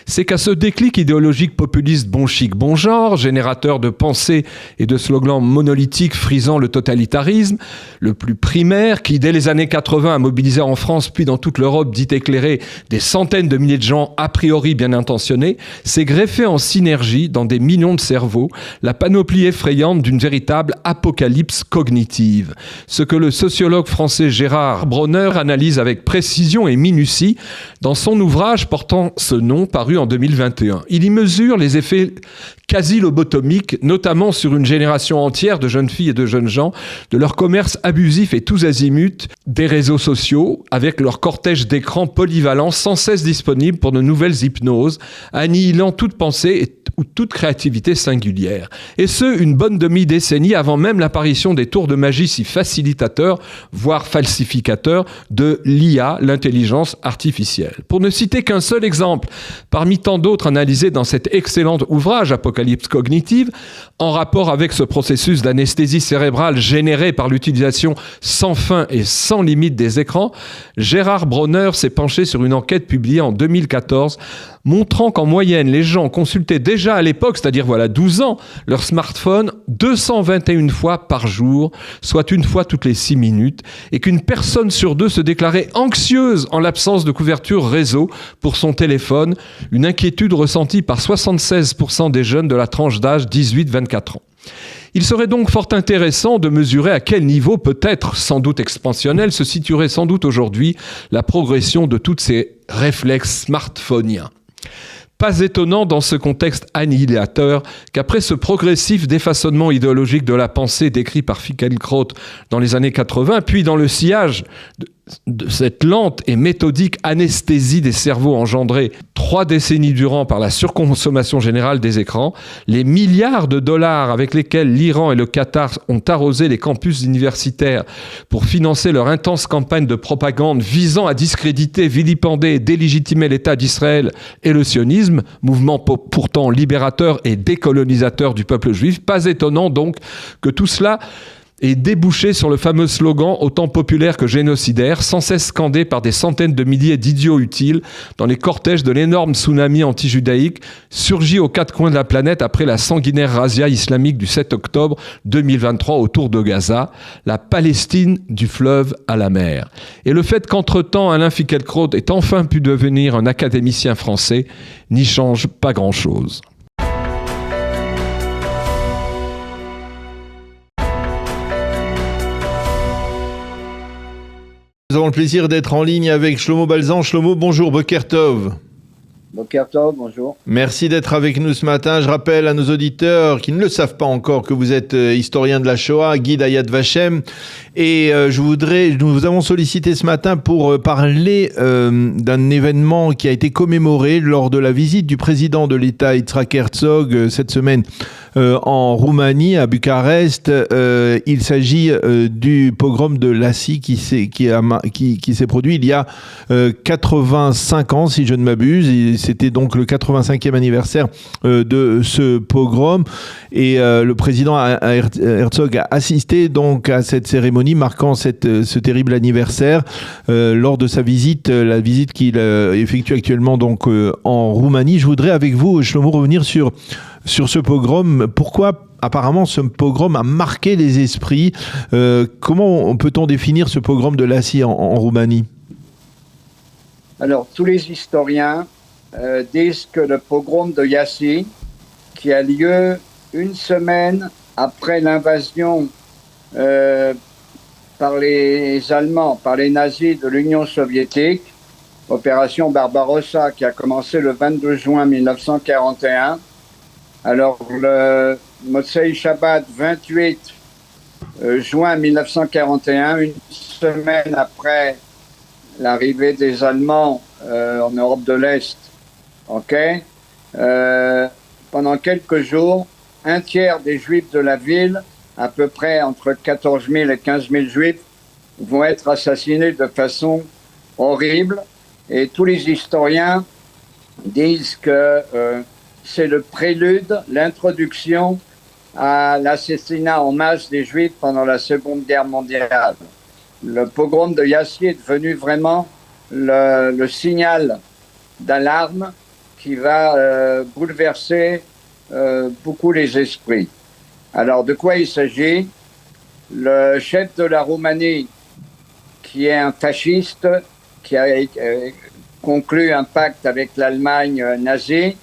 C'est qu'à ce déclic idéologique populiste bon chic, bon genre, générateur de pensées et de slogans monolithiques frisant le totalitarisme, le plus primaire, qui dès les années 80 a mobilisé en France puis dans toute l'Europe dite éclairée des centaines de milliers de gens a priori bien intentionnés, s'est greffé en synergie dans des millions de cerveaux la panoplie effrayante d'une véritable apocalypse cognitive. Ce que le sociologue français Gérard Bronner analyse avec précision et minutie dans son ouvrage portant ce nom paru en 2021. Il y mesure les effets quasi lobotomiques, notamment sur une génération entière de jeunes filles et de jeunes gens, de leur commerce abusif et tous azimuts des réseaux sociaux, avec leur cortège d'écrans polyvalents sans cesse disponibles pour de nouvelles hypnoses, annihilant toute pensée ou toute créativité singulière. Et ce, une bonne demi-décennie avant même l'apparition des tours de magie si facilitateurs, voire falsificateurs, de l'IA, l'intelligence artificielle. Pour ne citer qu'un seul exemple, parmi tant d'autres analysés dans cet excellent ouvrage Apocalypse cognitive, en rapport avec ce processus d'anesthésie cérébrale généré par l'utilisation sans fin et sans limite des écrans, Gérard Bronner s'est penché sur une enquête publiée en 2014 montrant qu'en moyenne, les gens consultaient déjà à l'époque, c'est-à-dire 12 ans, leur smartphone 221 fois par jour, soit une fois toutes les 6 minutes, et qu'une personne sur 2 se déclarait anxieuse en l'absence de couverture réseau pour son téléphone, une inquiétude ressentie par 76% des jeunes de la tranche d'âge 18-24 ans. Il serait donc fort intéressant de mesurer à quel niveau, peut-être sans doute expansionnel, se situerait sans doute aujourd'hui la progression de tous ces réflexes smartphoniens. Pas étonnant dans ce contexte annihilateur qu'après ce progressif défaçonnement idéologique de la pensée décrit par Finkielkraut dans les années 80, puis dans le sillage de cette lente et méthodique anesthésie des cerveaux engendrée 3 décennies durant par la surconsommation générale des écrans, les milliards de dollars avec lesquels l'Iran et le Qatar ont arrosé les campus universitaires pour financer leur intense campagne de propagande visant à discréditer, vilipender et délégitimer l'État d'Israël et le sionisme, mouvement pourtant libérateur et décolonisateur du peuple juif, pas étonnant donc que tout cela et débouché sur le fameux slogan autant populaire que génocidaire, sans cesse scandé par des centaines de milliers d'idiots utiles dans les cortèges de l'énorme tsunami anti-judaïque surgi aux 4 coins de la planète après la sanguinaire razzia islamique du 7 octobre 2023 autour de Gaza, la Palestine du fleuve à la mer. Et le fait qu'entre-temps Alain Finkielkraut ait enfin pu devenir un académicien français n'y change pas grand-chose. Nous avons le plaisir d'être en ligne avec Shlomo Balzan. Shlomo, bonjour, Boker Tov. Boker Tov, bonjour. Merci d'être avec nous ce matin. Je rappelle à nos auditeurs qui ne le savent pas encore que vous êtes historien de la Shoah, guide à Yad Vashem. Et nous vous avons sollicité ce matin pour parler d'un événement qui a été commémoré lors de la visite du président de l'État, Yitzhak Herzog, cette semaine en Roumanie, à Bucarest. Il s'agit du pogrom de Lassi qui s'est produit il y a 85 ans, si je ne m'abuse. C'était donc le 85e anniversaire de ce pogrom. Et le président Herzog a assisté donc à cette cérémonie marquant ce terrible anniversaire lors de sa visite, la visite qu'il effectue actuellement donc en Roumanie. Je voudrais avec vous, Shlomo, revenir sur ce pogrom. Pourquoi apparemment ce pogrom a marqué les esprits? Comment peut-on définir ce pogrom de Lassi en Roumanie? Alors, tous les historiens disent que le pogrom de Lassi, qui a lieu une semaine après l'invasion par les Allemands, par les nazis de l'Union soviétique, opération Barbarossa qui a commencé le 22 juin 1941. Alors, le Motsei Shabbat 28 juin 1941, une semaine après l'arrivée des Allemands en Europe de l'Est, pendant quelques jours, un tiers des Juifs de la ville, à peu près entre 14 000 et 15 000 Juifs, vont être assassinés de façon horrible. Et tous les historiens disent que c'est le prélude, l'introduction à l'assassinat en masse des Juifs pendant la Seconde Guerre mondiale. Le pogrom de Lassi est devenu vraiment le signal d'alarme qui va bouleverser beaucoup les esprits. Alors, de quoi il s'agit? Le chef de la Roumanie, qui est un fasciste, qui a conclu un pacte avec l'Allemagne nazie.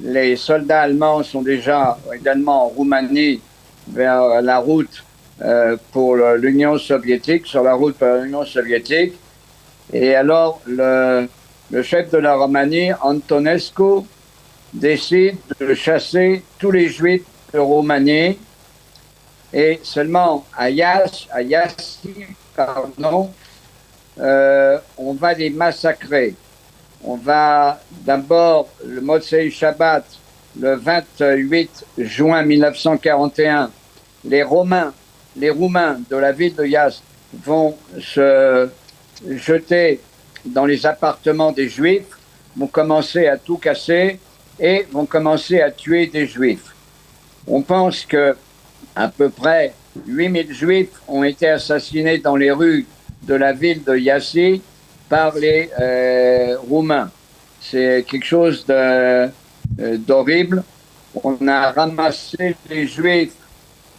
Les soldats allemands sont déjà également en Roumanie vers la route pour l'Union soviétique, sur la route pour l'Union soviétique. Et alors, le chef de la Roumanie, Antonescu, décide de chasser tous les Juifs de Roumanie. Et seulement à Lassi, on va les massacrer. On va d'abord, le Motsei Shabbat, le 28 juin 1941, les Roumains de la ville de Yazd vont se jeter dans les appartements des Juifs, vont commencer à tout casser et vont commencer à tuer des Juifs. On pense que à peu près 8000 Juifs ont été assassinés dans les rues de la ville de Lassi par les Roumains. C'est quelque chose d'horrible. On a ramassé les Juifs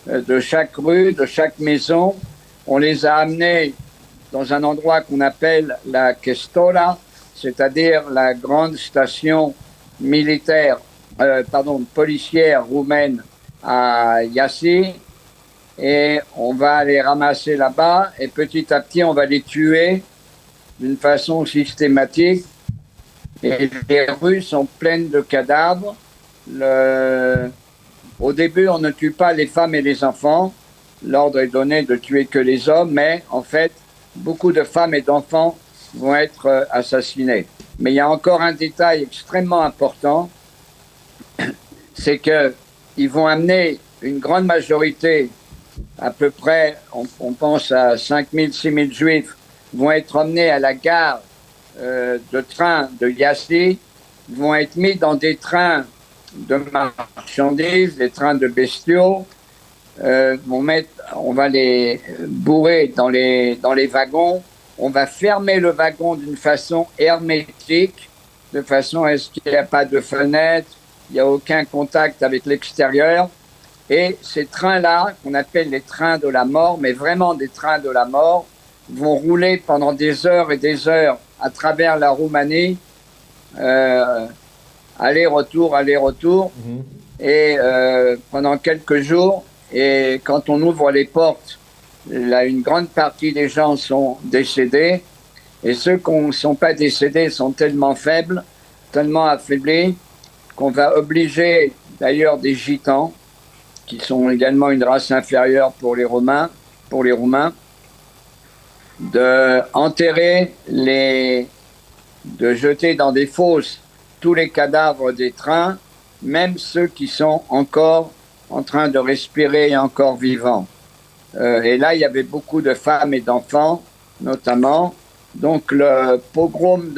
de chaque rue, de chaque maison. On les a amenés dans un endroit qu'on appelle la Kestola, c'est-à-dire la grande station policière roumaine à Lassi. Et on va les ramasser là-bas et petit à petit, on va les tuer d'une façon systématique. Et les rues sont pleines de cadavres. Au début, on ne tue pas les femmes et les enfants. L'ordre est donné de tuer que les hommes, mais en fait, beaucoup de femmes et d'enfants vont être assassinés. Mais il y a encore un détail extrêmement important, c'est qu'ils vont amener une grande majorité, à peu près, on pense à 5 000, 6 000 Juifs, vont être emmenés à la gare de train de Lassi, vont être mis dans des trains de marchandises, des trains de bestiaux. On va les bourrer dans les wagons. On va fermer le wagon d'une façon hermétique, de façon à ce qu'il n'y ait pas de fenêtre, il n'y a aucun contact avec l'extérieur. Et ces trains-là, qu'on appelle les trains de la mort, mais vraiment des trains de la mort, vont rouler pendant des heures et des heures à travers la Roumanie, aller-retour, et pendant quelques jours. Et quand on ouvre les portes, là, une grande partie des gens sont décédés Et ceux qui ne sont pas décédés sont tellement faibles, tellement affaiblis, qu'on va obliger d'ailleurs des gitans, qui sont également une race inférieure pour les Roumains, de enterrer de jeter dans des fosses tous les cadavres des trains, même ceux qui sont encore en train de respirer et encore vivants. Et là, il y avait beaucoup de femmes et d'enfants, notamment. Donc, les pogroms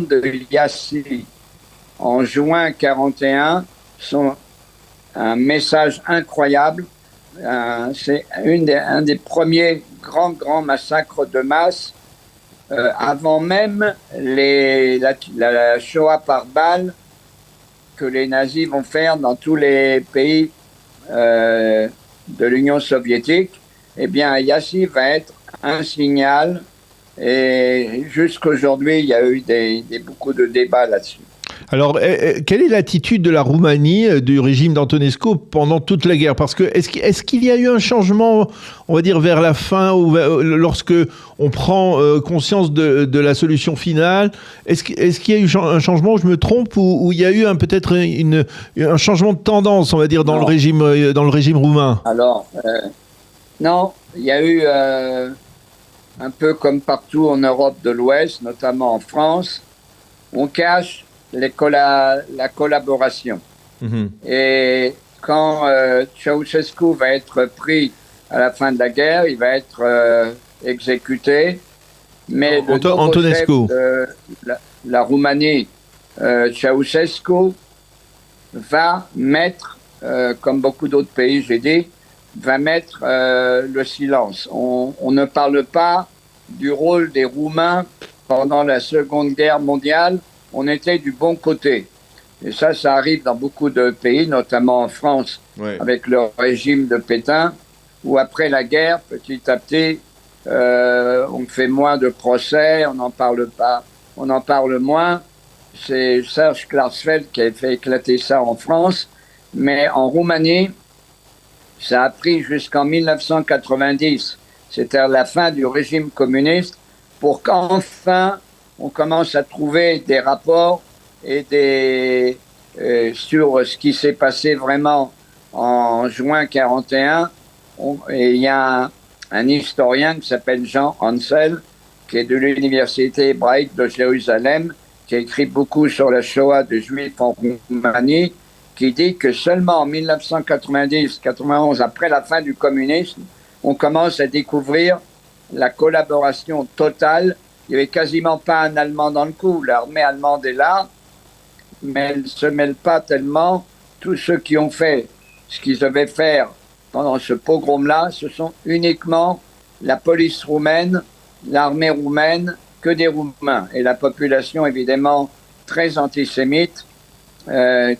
de Iassi en juin 1941 sont un message incroyable. C'est un des premiers grands massacres de masse, avant même la Shoah par balle que les nazis vont faire dans tous les pays de l'Union soviétique. Eh bien, Iassi va être un signal, et jusqu'aujourd'hui, il y a eu beaucoup de débats là-dessus. Alors, quelle est l'attitude de la Roumanie, du régime d'Antonescu pendant toute la guerre? Parce que est-ce qu'il y a eu un changement, on va dire, vers la fin, ou lorsque on prend conscience de la solution finale? Est-ce qu'il y a eu un changement, je me trompe, ou il y a eu peut-être un changement de tendance, on va dire, dans le régime roumain? Alors, non, il y a eu, un peu comme partout en Europe de l'Ouest, notamment en France, on cache la collaboration. Et quand Ceausescu va être pris à la fin de la guerre, il va être exécuté. Mais le nouveau chef de la Roumanie, Ceausescu, va mettre, comme beaucoup d'autres pays, j'ai dit, va mettre le silence. On ne parle pas du rôle des Roumains pendant la Seconde Guerre mondiale. On était du bon côté. Et ça arrive dans beaucoup de pays, notamment en France, avec le régime de Pétain, où après la guerre, petit à petit, on fait moins de procès, on n'en parle pas, on en parle moins. C'est Serge Klarsfeld qui a fait éclater ça en France. Mais en Roumanie, ça a pris jusqu'en 1990, c'était la fin du régime communiste, pour qu'enfin on commence à trouver des rapports et sur ce qui s'est passé vraiment en juin 1941. Et il y a un historien qui s'appelle Jean Hansel, qui est de l'Université hébraïque de Jérusalem, qui a écrit beaucoup sur la Shoah des Juifs en Roumanie, qui dit que seulement en 1990-91, après la fin du communisme, on commence à découvrir la collaboration totale. Il n'y avait quasiment pas un Allemand dans le coup. L'armée allemande est là, mais elle ne se mêle pas tellement. Tous ceux qui ont fait ce qu'ils devaient faire pendant ce pogrom-là, ce sont uniquement la police roumaine, l'armée roumaine, que des Roumains. Et la population, évidemment, très antisémite,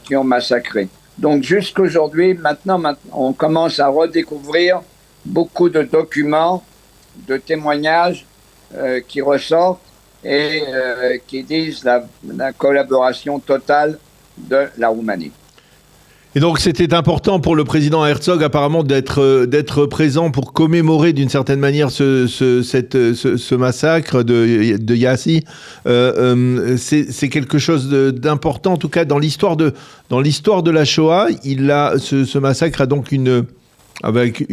qui ont massacré. Donc jusqu'aujourd'hui, maintenant, on commence à redécouvrir beaucoup de documents, de témoignages qui ressortent et qui disent la collaboration totale de la Roumanie. Et donc c'était important pour le président Herzog apparemment d'être présent pour commémorer d'une certaine manière ce massacre de Iassi. C'est quelque chose d'important, en tout cas dans l'histoire de la Shoah. Ce massacre a donc avec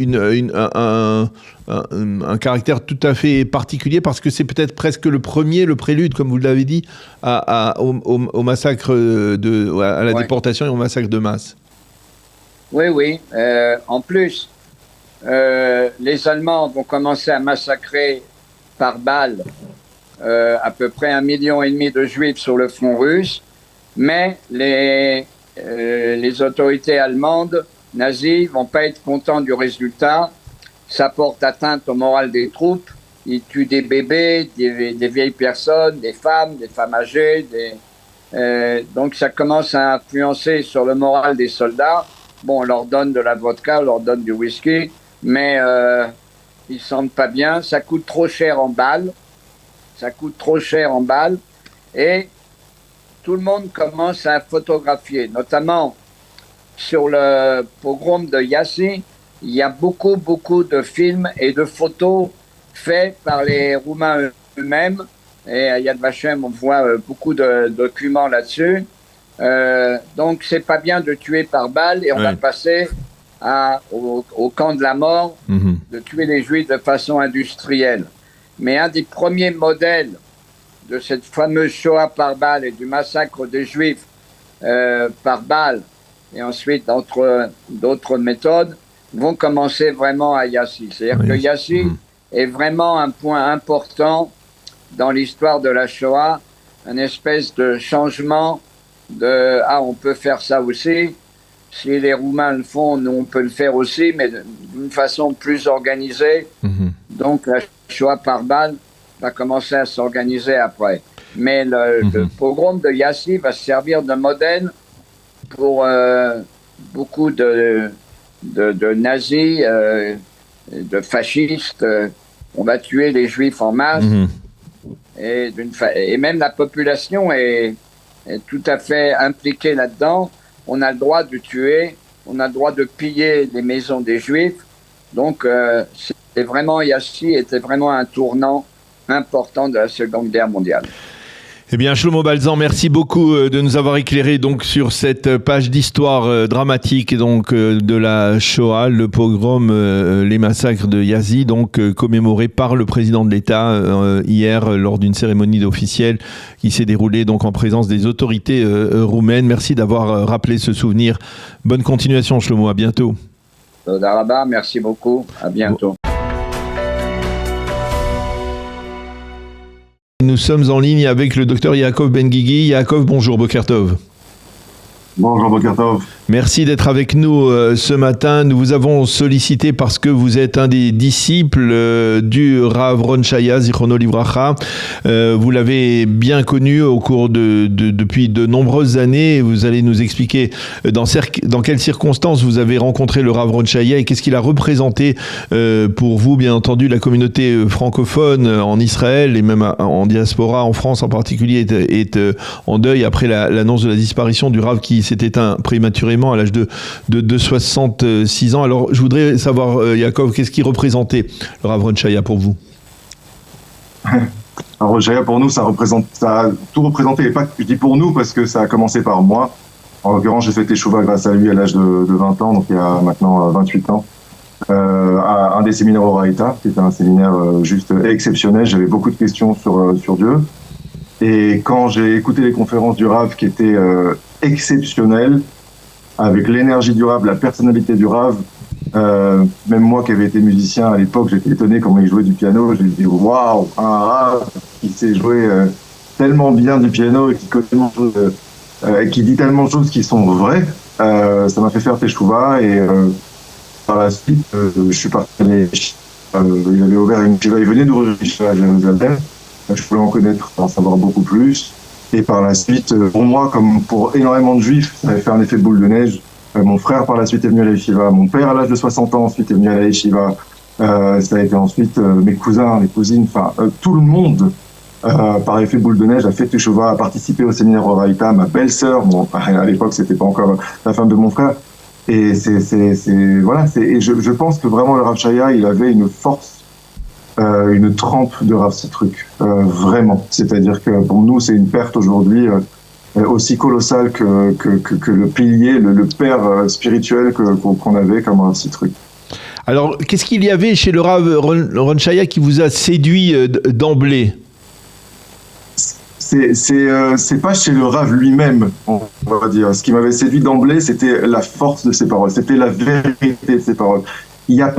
un caractère tout à fait particulier, parce que c'est peut-être presque le prélude, comme vous l'avez dit, au massacre à la déportation et au massacre de masse. Oui. En plus, les Allemands vont commencer à massacrer par balle à peu près 1,5 million de Juifs sur le front russe, mais les autorités allemandes nazis vont pas être contents du résultat. Ça porte atteinte au moral des troupes. Ils tuent des bébés, des vieilles personnes, des femmes âgées. Donc ça commence à influencer sur le moral des soldats. Bon, on leur donne de la vodka, on leur donne du whisky, mais ils sentent pas bien. Ça coûte trop cher en balles. Et tout le monde commence à photographier, notamment sur le pogrom de Iassi. Il y a beaucoup de films et de photos faits par les Roumains eux-mêmes. Et à Yad Vashem, on voit beaucoup de documents là-dessus. Donc, c'est pas bien de tuer par balle et on va passer au camp de la mort, de tuer les Juifs de façon industrielle. Mais un des premiers modèles de cette fameuse Shoah par balle et du massacre des Juifs par balle, et ensuite d'autres méthodes, vont commencer vraiment à Yassi. C'est-à-dire que Yassi est vraiment un point important dans l'histoire de la Shoah, une espèce de changement de « ah, on peut faire ça aussi ». Si les Roumains le font, nous, on peut le faire aussi, mais d'une façon plus organisée. Donc, la Shoah par balle va commencer à s'organiser après. Mais le pogrom de Yassi va servir de modèle pour beaucoup de nazis, de fascistes. On va tuer les Juifs en masse. Et même la population est tout à fait impliquée là-dedans. On a le droit de tuer, on a le droit de piller les maisons des Juifs. Donc, Yassi était vraiment un tournant important de la Seconde Guerre mondiale. Eh bien, Shlomo Balzan, merci beaucoup de nous avoir éclairé donc sur cette page d'histoire dramatique donc de la Shoah, le pogrom, les massacres de Yazid, donc commémorés par le président de l'État hier lors d'une cérémonie officielle qui s'est déroulée donc en présence des autorités roumaines. Merci d'avoir rappelé ce souvenir. Bonne continuation, Shlomo. À bientôt. Toda rabba, merci beaucoup. À bientôt. Nous sommes en ligne avec le docteur Yaakov Ben-Guigui. Yaakov, bonjour, Boker Tov. Bonjour Boker Tov. Merci d'être avec nous ce matin. Nous vous avons sollicité parce que vous êtes un des disciples du Rav Ron Shaya, Zichrono Livracha. Vous l'avez bien connu au cours depuis de nombreuses années. Vous allez nous expliquer dans quelles circonstances vous avez rencontré le Rav Ron Shaya et qu'est-ce qu'il a représenté pour vous, bien entendu, la communauté francophone en Israël et même en diaspora, en France en particulier, est en deuil après l'annonce de la disparition du Rav qui s'est éteint prématurément à l'âge de 66 ans. Alors, je voudrais savoir, Yaakov, qu'est-ce qui représentait le Rav Ron Shaya pour vous? Ron Shaya, pour nous, ça a tout représenté. Et pas, je dis pour nous, parce que ça a commencé par moi. En l'occurrence, j'ai fait Teshuva grâce à lui à l'âge de 20 ans, donc il y a maintenant 28 ans, à un des séminaires Oraïta, qui était un séminaire juste exceptionnel. J'avais beaucoup de questions sur Dieu. Et quand j'ai écouté les conférences du Rav qui étaient exceptionnelles, avec l'énergie du Rav, la personnalité du Rav, même moi qui avais été musicien à l'époque, j'étais étonné comment il jouait du piano. J'ai dit waouh, un Rav qui sait jouer tellement bien du piano et qui connaît tellement de choses, qui dit tellement de choses qui sont vraies. Ça m'a fait faire Teshuva et par la suite, je suis parti. Il avait ouvert une yeshiva, il venait d'ouvrir une yeshiva à Jérusalem. Je voulais en connaître, en savoir beaucoup plus. Et par la suite, pour moi, comme pour énormément de juifs, ça avait fait un effet boule de neige. Mon frère, par la suite, est venu à la yeshiva. Mon père, à l'âge de 60 ans, ensuite, est venu à la yeshiva. Ça a été ensuite mes cousins, mes cousines, enfin, tout le monde, par effet boule de neige, a fait Teshuva, a participé au séminaire Oraïta. Ma belle-sœur, bon, à l'époque, c'était pas encore la femme de mon frère. Et voilà, et je pense que vraiment, le Rav Shaya, il avait une force, une trempe de Rav Sitruk, vraiment. C'est-à-dire que pour nous, c'est une perte aujourd'hui aussi colossale que le pilier, le père spirituel qu'on avait comme Rav Sitruk. Alors, qu'est-ce qu'il y avait chez le Rav Ron Shaya qui vous a séduit d'emblée? C'est pas chez le Rav lui-même, on va dire. Ce qui m'avait séduit d'emblée, c'était la force de ses paroles, c'était la vérité de ses paroles. Il n'y avait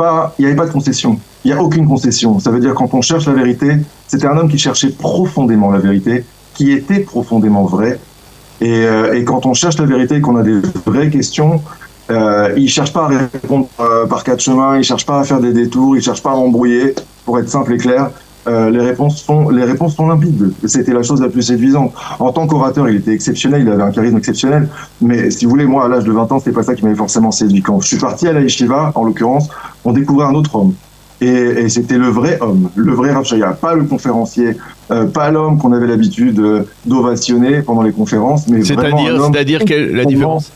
pas de concession. Il n'y a aucune concession. Ça veut dire quand on cherche la vérité, c'était un homme qui cherchait profondément la vérité, qui était profondément vrai. Et quand on cherche la vérité et qu'on a des vraies questions, il ne cherche pas à répondre par quatre chemins, il ne cherche pas à faire des détours, il ne cherche pas à embrouiller, pour être simple et clair. Les réponses sont limpides. C'était la chose la plus séduisante. En tant qu'orateur, il était exceptionnel, il avait un charisme exceptionnel. Mais si vous voulez, moi, à l'âge de 20 ans, c'était pas ça qui m'avait forcément séduit. Quand je suis parti à la yeshiva, en l'occurrence, on découvrait un autre homme. Et c'était le vrai homme, le vrai Rav Shaya, pas le conférencier, pas l'homme qu'on avait l'habitude d'ovationner pendant les conférences, mais vraiment un homme. C'est-à-dire la différence?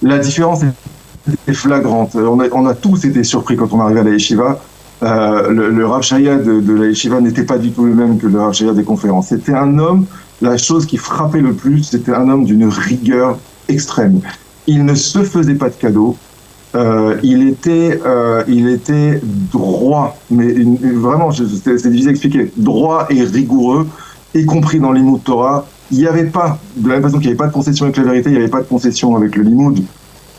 La différence était flagrante. On a tous été surpris quand on arrivait à la yeshiva. Le Rav Shaya de la Yeshiva n'était pas du tout le même que le Rav Shaya des conférences. C'était un homme, la chose qui frappait le plus, c'était un homme d'une rigueur extrême. Il ne se faisait pas de cadeaux. Il était droit, mais vraiment, c'est difficile à expliquer, droit et rigoureux, y compris dans l'Limoud Torah. Il n'y avait pas, de la même façon qu'il n'y avait pas de concession avec la vérité, il n'y avait pas de concession avec le Limoud.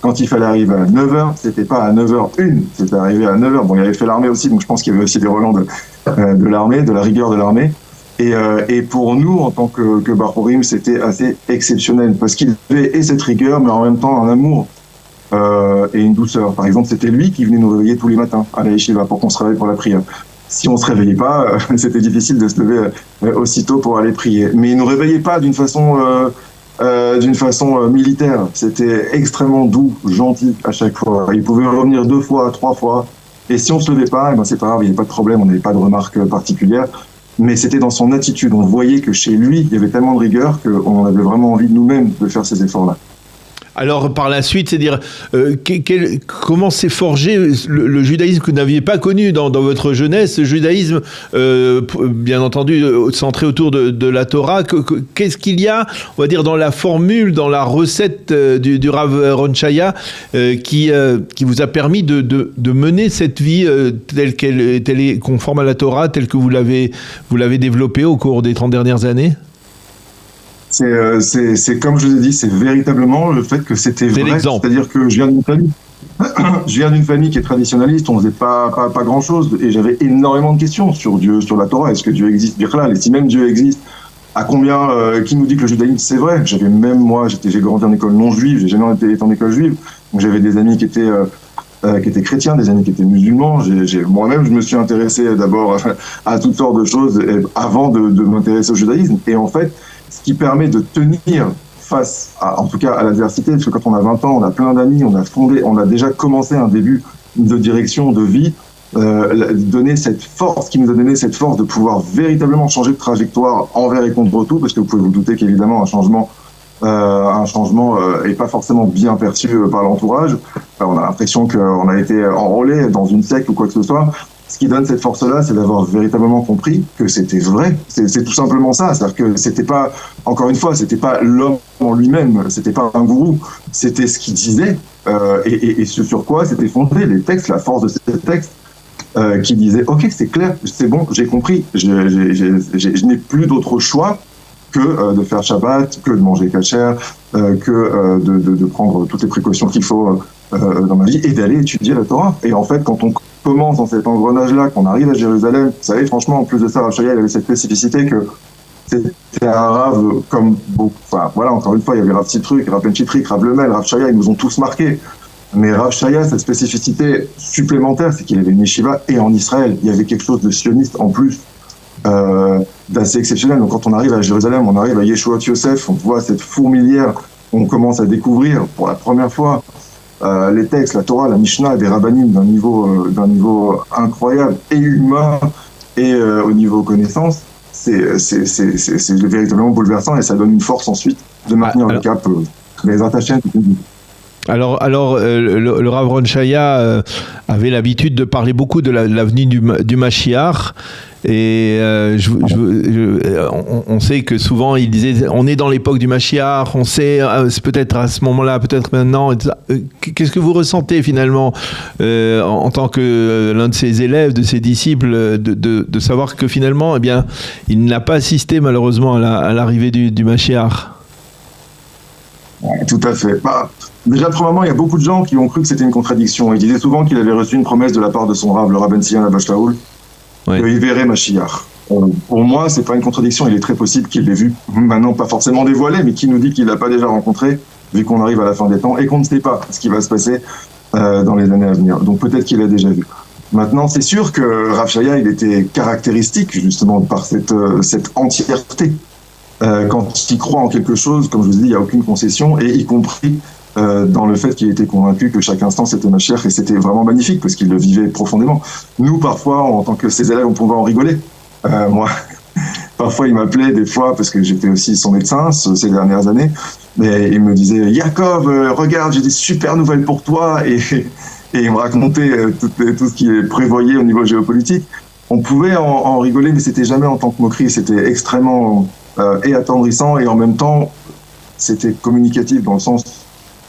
Quand il fallait arriver à 9h, c'était pas à 9h01, c'était arrivé à 9h. Bon, il avait fait l'armée aussi, donc je pense qu'il y avait aussi des relents de l'armée, de la rigueur de l'armée. Et pour nous, en tant que Bachurim, c'était assez exceptionnel, parce qu'il avait et cette rigueur, mais en même temps un amour et une douceur. Par exemple, c'était lui qui venait nous réveiller tous les matins à la Yeshiva pour qu'on se réveille pour la prière. Si on se réveillait pas, c'était difficile de se lever aussitôt pour aller prier. Mais il nous réveillait pas d'une façon militaire. C'était extrêmement doux, gentil à chaque fois. Il pouvait revenir 2 fois, 3 fois. Et si on se levait pas, c'est pas grave, il n'y avait pas de problème, on n'avait pas de remarques particulières. Mais c'était dans son attitude. On voyait que chez lui, il y avait tellement de rigueur qu'on avait vraiment envie de nous-mêmes de faire ces efforts-là. Alors par la suite, c'est-à-dire comment s'est forgé le judaïsme que vous n'aviez pas connu dans votre jeunesse, ce judaïsme bien entendu centré autour de la Torah. Qu'est-ce qu'il y a, on va dire, dans la formule, dans la recette du Rav Ron Shaya qui vous a permis de mener cette vie telle qu'elle est conforme à la Torah, telle que vous l'avez développée au cours des 30 dernières années? C'est comme je vous ai dit, c'est véritablement le fait que c'était vrai. L'exemple. C'est-à-dire que je viens d'une famille qui est traditionnaliste, on faisait pas grand-chose, et j'avais énormément de questions sur Dieu, sur la Torah. Est-ce que Dieu existe? Et si même Dieu existe, à combien, qui nous dit que le judaïsme c'est vrai? Moi, j'ai grandi en école non juive, j'ai jamais été en école juive, donc j'avais des amis qui étaient chrétiens, des amis qui étaient musulmans. Moi-même, je me suis intéressé d'abord à toutes sortes de choses avant de m'intéresser au judaïsme. Et en fait, ce qui permet de tenir face en tout cas à l'adversité, parce que quand on a 20 ans, on a plein d'amis, on a déjà commencé un début de direction, de vie, donner cette force, qui nous a donné cette force de pouvoir véritablement changer de trajectoire envers et contre tout, parce que vous pouvez vous douter qu'évidemment un changement est pas forcément bien perçu par l'entourage. On a l'impression qu'on a été enrôlé dans une secte ou quoi que ce soit. Ce qui donne cette force-là, c'est d'avoir véritablement compris que c'était vrai. C'est tout simplement ça. C'est-à-dire que c'était pas, encore une fois, c'était pas l'homme en lui-même, c'était pas un gourou, c'était ce qu'il disait et ce sur quoi c'était fondé, les textes, la force de ces textes qui disaient ok, c'est clair, c'est bon, j'ai compris, je n'ai plus d'autre choix que de faire Shabbat, que de manger kasher, que de prendre toutes les précautions qu'il faut dans ma vie et d'aller étudier la Torah. Et en fait, quand on commence dans cet engrenage-là, qu'on arrive à Jérusalem, vous savez, franchement, en plus de ça, Rav Shaya, il avait cette spécificité que c'était un Rav comme beaucoup. Enfin, voilà, encore une fois, il y avait Rav Tzitrik, Rav Benchitrik, Rav Lemel, Rav Shaya, ils nous ont tous marqués. Mais Rav Shaya, cette spécificité supplémentaire, c'est qu'il avait une yeshiva et en Israël. Il y avait quelque chose de sioniste en plus, d'assez exceptionnel. Donc quand on arrive à Jérusalem, on arrive à Yeshuot Yosef, on voit cette fourmilière, on commence à découvrir pour la première fois les textes, la Torah, la Mishnah, des rabbanim d'un niveau incroyable et humain et au niveau connaissance. C'est véritablement bouleversant et ça donne une force ensuite de maintenir le cap. Les attachés. Alors le Rav Ron Shaya avait l'habitude de parler beaucoup de l'avenue du Mashiach. Et on sait que souvent il disait on est dans l'époque du Mashiach, on sait c'est peut-être à ce moment-là, peut-être maintenant. Qu'est-ce que vous ressentez finalement en tant que l'un de ses élèves, de ses disciples, de savoir que finalement, eh bien, il n'a pas assisté malheureusement à l'arrivée du Mashiach? Tout à fait. Déjà, premièrement, il y a beaucoup de gens qui ont cru que c'était une contradiction. Il disait souvent qu'il avait reçu une promesse de la part de son Rav, le Rav Ben Sion Abba Shaul, qu'il verrait Mashiach. Pour moi, c'est pas une contradiction. Il est très possible qu'il l'ait vu. Maintenant, pas forcément dévoilé, mais qui nous dit qu'il l'a pas déjà rencontré, vu qu'on arrive à la fin des temps et qu'on ne sait pas ce qui va se passer dans les années à venir. Donc peut-être qu'il l'a déjà vu. Maintenant, c'est sûr que Rav Shaya, il était caractéristique justement par cette entièreté. Quand il croit en quelque chose, comme je vous ai dit, il n'y a aucune concession, et y compris dans le fait qu'il était convaincu que chaque instant c'était Mashiach, et c'était vraiment magnifique parce qu'il le vivait profondément. Nous, parfois, en tant que ses élèves, on pouvait en rigoler. Moi, parfois, il m'appelait des fois, parce que j'étais aussi son médecin ces dernières années, et il me disait « Yaakov, regarde, j'ai des super nouvelles pour toi », et il me racontait tout ce qu'il prévoyait au niveau géopolitique. On pouvait en rigoler, mais c'était jamais en tant que moquerie. C'était extrêmement et attendrissant, et en même temps, c'était communicatif dans le sens,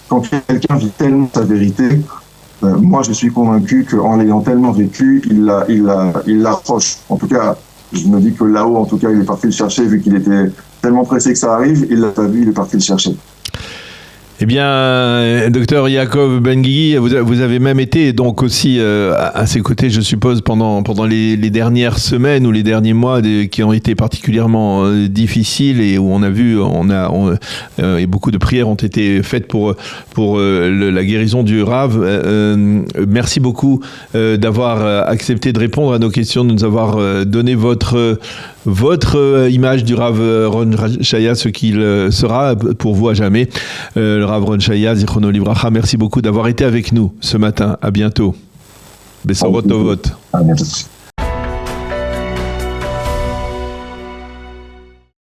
quand quelqu'un vit tellement sa vérité, moi je suis convaincu qu'en l'ayant tellement vécu, il l'approche. En tout cas, je me dis que là-haut, en tout cas, il est parti le chercher, vu qu'il était tellement pressé que ça arrive, il l'a pas vu, il est parti le chercher. Eh bien, docteur Yaakov Ben-Guigui, vous avez même été donc aussi à ses côtés, je suppose, pendant les dernières semaines ou les derniers mois qui ont été particulièrement difficiles, et où on a vu, et beaucoup de prières ont été faites pour la guérison du Rav. Merci beaucoup d'avoir accepté de répondre à nos questions, de nous avoir donné votre image du Rav Ron Shaya, ce qu'il sera pour vous à jamais. Le Rav Ron Shaya, Zichrono Livracha, merci beaucoup d'avoir été avec nous ce matin. À bientôt. Besorot Tovot. À bientôt.